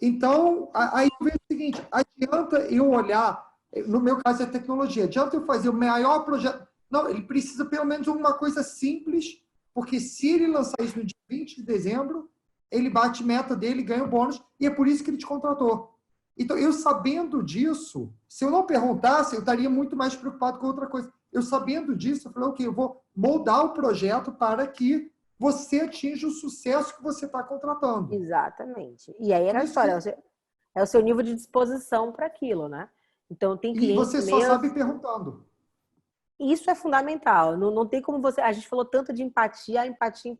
S1: Então, aí eu vejo o seguinte, adianta eu olhar, no meu caso é tecnologia, adianta eu fazer o maior projeto. Não, ele precisa pelo menos uma coisa simples, porque se ele lançar isso no dia 20 de dezembro, ele bate meta dele, ganha o bônus, e é por isso que ele te contratou. Então, eu sabendo disso, se eu não perguntasse, eu estaria muito mais preocupado com outra coisa. Eu sabendo disso, eu falei, ok, eu vou moldar o projeto para que você atinja o sucesso que você está contratando.
S4: Exatamente. E aí era a história, é o seu nível de disposição para aquilo, né? Então, tem clientes
S1: E você só sabe perguntando.
S4: Isso é fundamental. Não tem como você... A gente falou tanto de empatia, empatia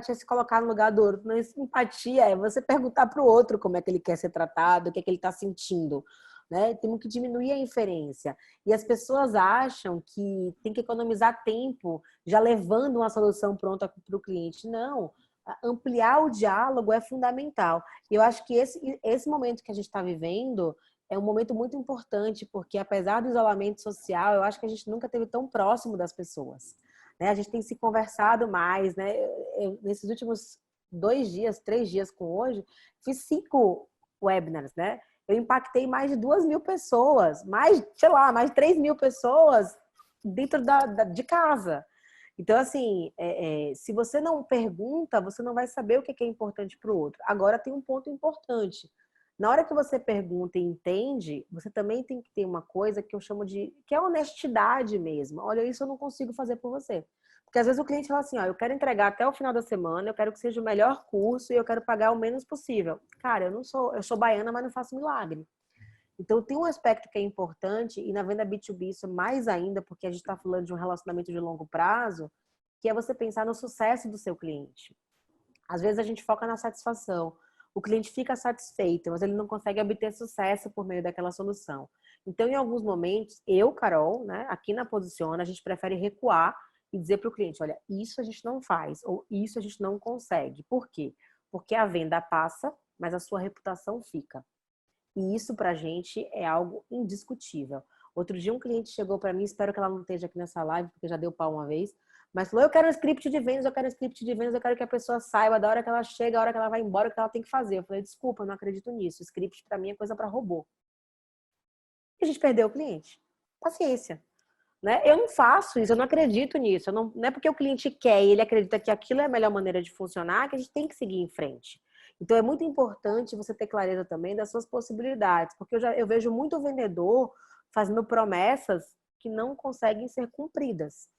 S4: é se colocar no lugar do outro. Mas empatia é você perguntar para o outro como é que ele quer ser tratado, o que é que ele está sentindo. Né? Temos que diminuir a inferência. E as pessoas acham que tem que economizar tempo já levando uma solução pronta para o cliente. Não. Ampliar o diálogo é fundamental. E eu acho que esse momento que a gente está vivendo é um momento muito importante, porque apesar do isolamento social, eu acho que a gente nunca esteve tão próximo das pessoas. Né? A gente tem se conversado mais, né? Nesses últimos 2 dias, 3 dias com hoje, fiz 5 webinars, né? Eu impactei mais de 2.000 pessoas, mais de 3.000 pessoas dentro de casa. Então, assim, se você não pergunta, você não vai saber o que é importante para o outro. Agora, tem um ponto importante. Na hora que você pergunta e entende, você também tem que ter uma coisa que eu chamo que é honestidade mesmo. Olha, isso eu não consigo fazer por você. Porque às vezes o cliente fala assim, eu quero entregar até o final da semana, eu quero que seja o melhor curso e eu quero pagar o menos possível. Cara, eu sou baiana, mas não faço milagre. Então tem um aspecto que é importante, e na venda B2B isso mais ainda, porque a gente está falando de um relacionamento de longo prazo, que é você pensar no sucesso do seu cliente. Às vezes a gente foca na satisfação. O cliente fica satisfeito, mas ele não consegue obter sucesso por meio daquela solução. Então, em alguns momentos, eu, Carol, né, aqui na Posiciona, a gente prefere recuar e dizer para o cliente, olha, isso a gente não faz, ou isso a gente não consegue. Por quê? Porque a venda passa, mas a sua reputação fica. E isso para a gente é algo indiscutível. Outro dia um cliente chegou para mim, espero que ela não esteja aqui nessa live, porque já deu pau uma vez, mas falou, eu quero um script de vendas, eu quero um script de vendas, eu quero que a pessoa saiba da hora que ela chega, da hora que ela vai embora, o que ela tem que fazer. Eu falei, desculpa, eu não acredito nisso. O script para mim é coisa para robô. E a gente perdeu o cliente. Paciência. Né? Eu não faço isso, eu não acredito nisso. Não é porque o cliente quer e ele acredita que aquilo é a melhor maneira de funcionar que a gente tem que seguir em frente. Então é muito importante você ter clareza também das suas possibilidades, porque eu vejo muito vendedor fazendo promessas que não conseguem ser cumpridas.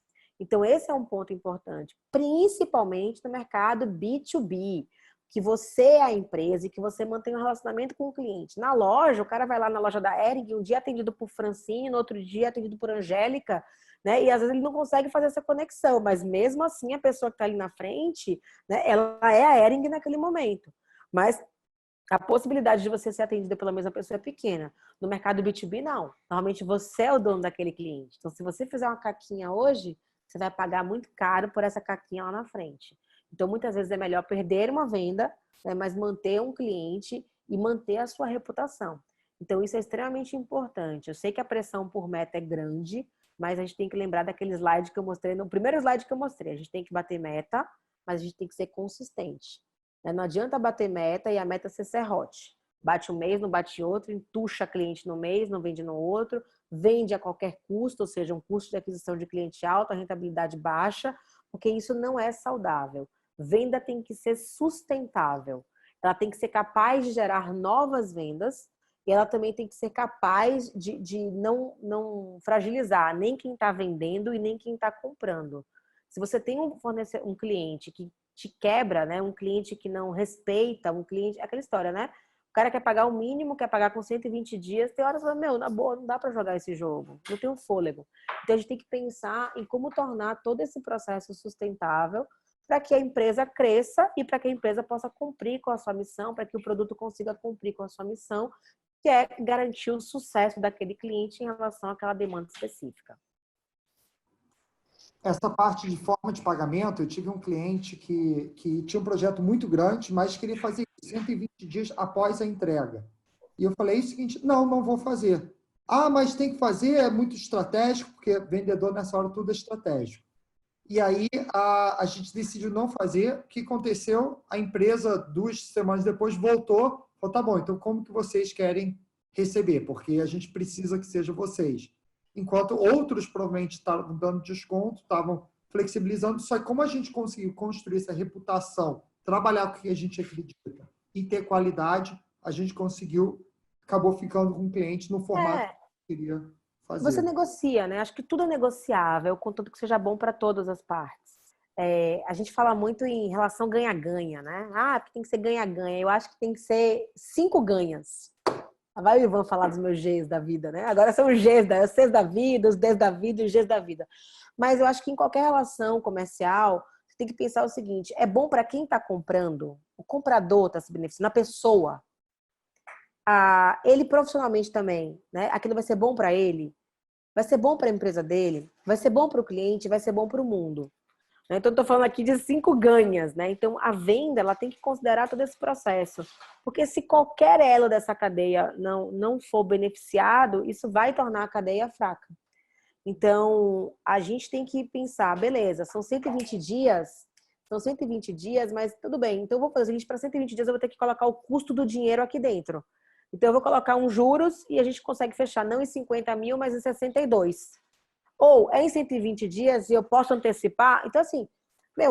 S4: Então esse é um ponto importante, principalmente no mercado B2B, que você é a empresa e que você mantém um relacionamento com o cliente. Na loja, o cara vai lá na loja da Hering, um dia atendido por Francine, no outro dia atendido por Angélica, né? E às vezes ele não consegue fazer essa conexão, mas mesmo assim a pessoa que está ali na frente, né, ela é a Hering naquele momento. Mas a possibilidade de você ser atendida pela mesma pessoa é pequena. No mercado B2B, não. Normalmente você é o dono daquele cliente. Então, se você fizer uma caquinha hoje, você vai pagar muito caro por essa caquinha lá na frente. Então, muitas vezes é melhor perder uma venda, né, mas manter um cliente e manter a sua reputação. Então, isso é extremamente importante. Eu sei que a pressão por meta é grande, mas a gente tem que lembrar daquele slide que eu mostrei, no primeiro slide que eu mostrei. A gente tem que bater meta, mas a gente tem que ser consistente. Não adianta bater meta e a meta ser serrote. Bate um mês, não bate outro, entuxa cliente no mês, não vende no outro, vende a qualquer custo, ou seja, um custo de aquisição de cliente alto, a rentabilidade baixa, porque isso não é saudável. Venda tem que ser sustentável. Ela tem que ser capaz de gerar novas vendas e ela também tem que ser capaz de não fragilizar nem quem está vendendo e nem quem está comprando. Se você tem um cliente que te quebra, né? Um cliente que não respeita, um cliente... Aquela história, né? O cara quer pagar o mínimo, quer pagar com 120 dias, tem horas que fala, meu, na boa, não dá para jogar esse jogo, não tem um fôlego. Então a gente tem que pensar em como tornar todo esse processo sustentável para que a empresa cresça e para que a empresa possa cumprir com a sua missão, para que o produto consiga cumprir com a sua missão, que é garantir o sucesso daquele cliente em relação àquela demanda específica.
S1: Essa parte de forma de pagamento, eu tive um cliente que tinha um projeto muito grande, mas queria fazer 120 dias após a entrega. E eu falei o seguinte, não vou fazer. Ah, mas tem que fazer, é muito estratégico, porque vendedor nessa hora tudo é estratégico. E aí a gente decidiu não fazer. O que aconteceu? A empresa, 2 semanas depois, voltou, falou, tá bom, então como que vocês querem receber? Porque a gente precisa que seja vocês. Enquanto outros provavelmente estavam dando desconto, estavam flexibilizando, só que como a gente conseguiu construir essa reputação, trabalhar com o que a gente acredita e ter qualidade, a gente conseguiu, acabou ficando com o cliente no formato que queria fazer.
S4: Você negocia, né? Acho que tudo é negociável, contanto que seja bom para todas as partes. A gente fala muito em relação ganha-ganha, né? Ah, porque tem que ser ganha-ganha. Eu acho que tem que ser 5 ganhas. Vai o Ivan falar dos meus Gs da vida, né? Agora são os Gs, os Cs da vida, os Ds da vida e os Gs da vida. Mas eu acho que em qualquer relação comercial, você tem que pensar o seguinte, é bom para quem está comprando, o comprador está se beneficiando, a pessoa, ele profissionalmente também, né? Aquilo vai ser bom para ele, vai ser bom para a empresa dele, vai ser bom para o cliente, vai ser bom para o mundo. Então, eu estou falando aqui de 5 ganhas, né? Então, a venda, ela tem que considerar todo esse processo. Porque se qualquer elo dessa cadeia não for beneficiado, isso vai tornar a cadeia fraca. Então, a gente tem que pensar, beleza, são 120 dias, mas tudo bem. Então, eu vou fazer o seguinte, para 120 dias eu vou ter que colocar o custo do dinheiro aqui dentro. Então, eu vou colocar uns juros e a gente consegue fechar não em 50 mil, mas em 62. Ou é em 120 dias e eu posso antecipar. Então, assim,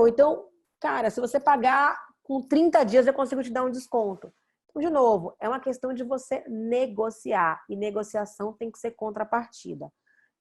S4: então, cara, se você pagar com 30 dias, eu consigo te dar um desconto. Então, de novo, é uma questão de você negociar. E negociação tem que ser contrapartida.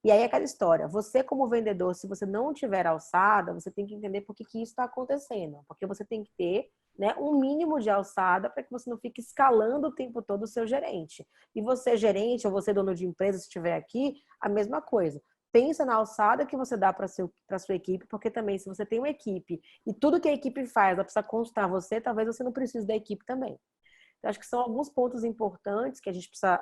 S4: E aí é aquela história. Você, como vendedor, se você não tiver alçada, você tem que entender por que isso está acontecendo. Porque você tem que ter, né, um mínimo de alçada para que você não fique escalando o tempo todo o seu gerente. E você, gerente, ou você, dono de empresa, se estiver aqui, a mesma coisa. pensa na alçada que você dá para sua equipe, porque também se você tem uma equipe e tudo que a equipe faz, ela precisa constar você, talvez você não precise da equipe também. Então, acho que são alguns pontos importantes que a gente precisa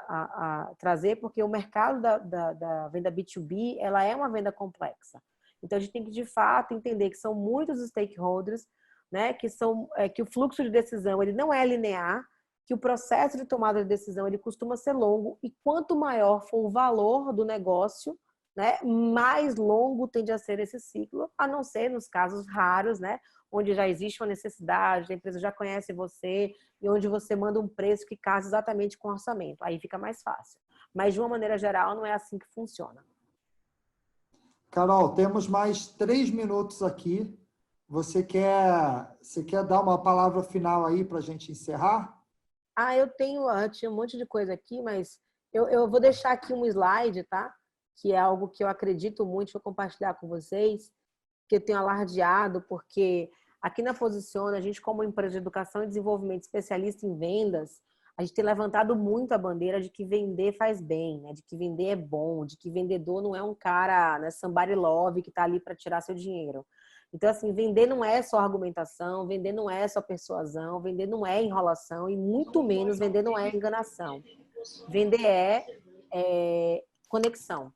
S4: trazer, porque o mercado da venda B2B, ela é uma venda complexa. Então, a gente tem que, de fato, entender que são muitos stakeholders, né, que o fluxo de decisão ele não é linear, que o processo de tomada de decisão ele costuma ser longo, e quanto maior for o valor do negócio, né, mais longo tende a ser esse ciclo, a não ser nos casos raros, né, onde já existe uma necessidade, a empresa já conhece você e onde você manda um preço que casa exatamente com o orçamento. Aí fica mais fácil. Mas, de uma maneira geral, não é assim que funciona.
S1: Carol, temos mais 3 minutos aqui. Você quer dar uma palavra final aí para a gente encerrar?
S4: Eu tinha um monte de coisa aqui, mas eu vou deixar aqui um slide, tá? Que é algo que eu acredito muito, vou compartilhar com vocês, que eu tenho alardeado, porque aqui na Posiciona, a gente como empresa de educação e desenvolvimento especialista em vendas, a gente tem levantado muito a bandeira de que vender faz bem, né? De que vender é bom, de que vendedor não é um cara, né, somebody love, que está ali para tirar seu dinheiro. Então, assim, vender não é só argumentação, vender não é só persuasão, vender não é enrolação e muito menos vender não é enganação. Vender é conexão.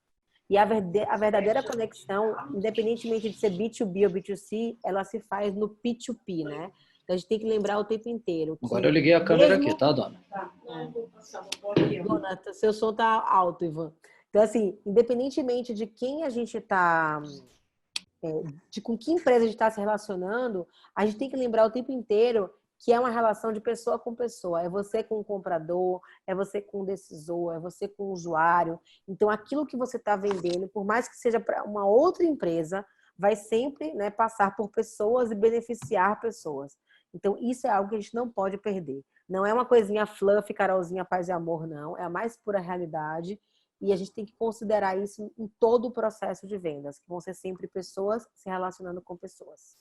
S4: E a verdadeira conexão, independentemente de ser B2B ou B2C, ela se faz no P2P, né? Então, a gente tem que lembrar o tempo inteiro.
S3: Agora eu liguei a câmera aqui, tá, dona?
S4: Dona, seu som tá alto, Ivan. Então, assim, independentemente de quem a gente tá... de com que empresa a gente está se relacionando, a gente tem que lembrar o tempo inteiro que é uma relação de pessoa com pessoa. É você com o comprador, é você com o decisor, é você com o usuário. Então, aquilo que você está vendendo, por mais que seja para uma outra empresa, vai sempre, né, passar por pessoas e beneficiar pessoas. Então, isso é algo que a gente não pode perder. Não é uma coisinha fluff, Carolzinha, paz e amor, não. É a mais pura realidade. E a gente tem que considerar isso em todo o processo de vendas, que vão ser sempre pessoas se relacionando com pessoas.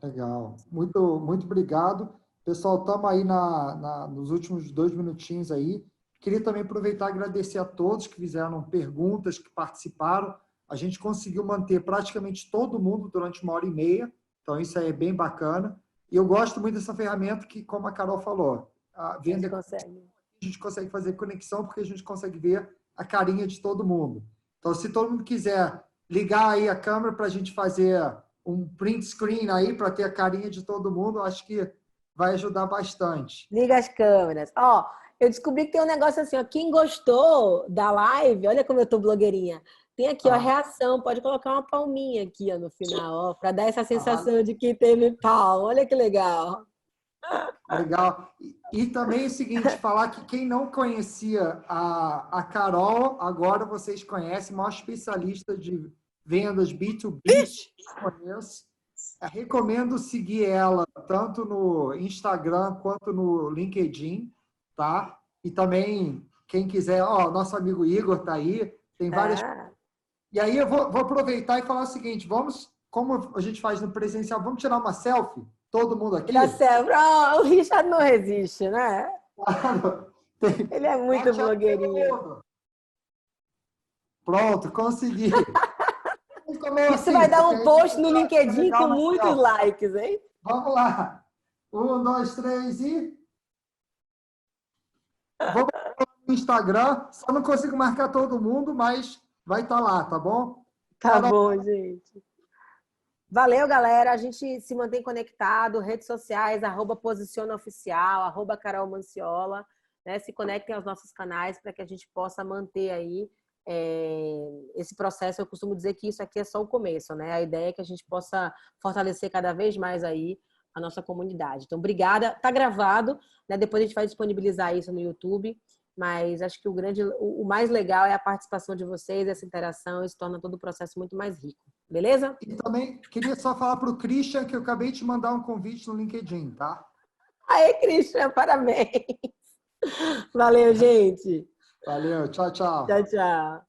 S1: Legal. Muito, muito obrigado. Pessoal, estamos aí nos últimos 2 minutinhos aí. Queria também aproveitar e agradecer a todos que fizeram perguntas, que participaram. A gente conseguiu manter praticamente todo mundo durante 1h30, então isso aí é bem bacana. E eu gosto muito dessa ferramenta que, como a Carol falou, a venda a gente consegue fazer conexão porque a gente consegue ver a carinha de todo mundo. Então, se todo mundo quiser ligar aí a câmera para a gente fazer um print screen aí para ter a carinha de todo mundo, acho que vai ajudar bastante.
S4: Liga as câmeras. Eu descobri que tem um negócio assim, quem gostou da live, olha como eu tô blogueirinha, tem aqui, a reação, pode colocar uma palminha aqui, no final, para dar essa sensação de que teve palma. Olha que legal.
S1: Legal. E também é o seguinte, falar que quem não conhecia a Carol, agora vocês conhecem, maior especialista de vendas B2B, conheço. Recomendo seguir ela tanto no Instagram quanto no LinkedIn, tá? E também, quem quiser, nosso amigo Igor tá aí, tem várias... E aí eu vou aproveitar e falar o seguinte, como a gente faz no presencial, vamos tirar uma selfie? Todo mundo aqui?
S4: O Richard não resiste, né? Ele é muito blogueirinho.
S1: Pronto, consegui.
S4: Isso vai dar um post no LinkedIn com muitos likes, hein?
S1: Vamos lá. 1, 2, 3 e... Vou no Instagram. Só não consigo marcar todo mundo, mas vai estar lá, tá bom?
S4: Tá bom, gente. Valeu, galera. A gente se mantém conectado. Redes sociais, @posicionaoficial, @Carol Manciola. Né? Se conectem aos nossos canais para que a gente possa manter aí esse processo. Eu costumo dizer que isso aqui é só o começo, né? A ideia é que a gente possa fortalecer cada vez mais aí a nossa comunidade. Então, obrigada. Tá gravado, né? Depois a gente vai disponibilizar isso no YouTube, mas acho que o mais legal é a participação de vocês, essa interação, isso torna todo o processo muito mais rico. Beleza?
S1: E também queria só falar para o Christian que eu acabei de mandar um convite no LinkedIn, tá?
S4: Aê, Christian, parabéns! Valeu, gente!
S1: Valeu, tchau, tchau.
S4: Tchau, tchau.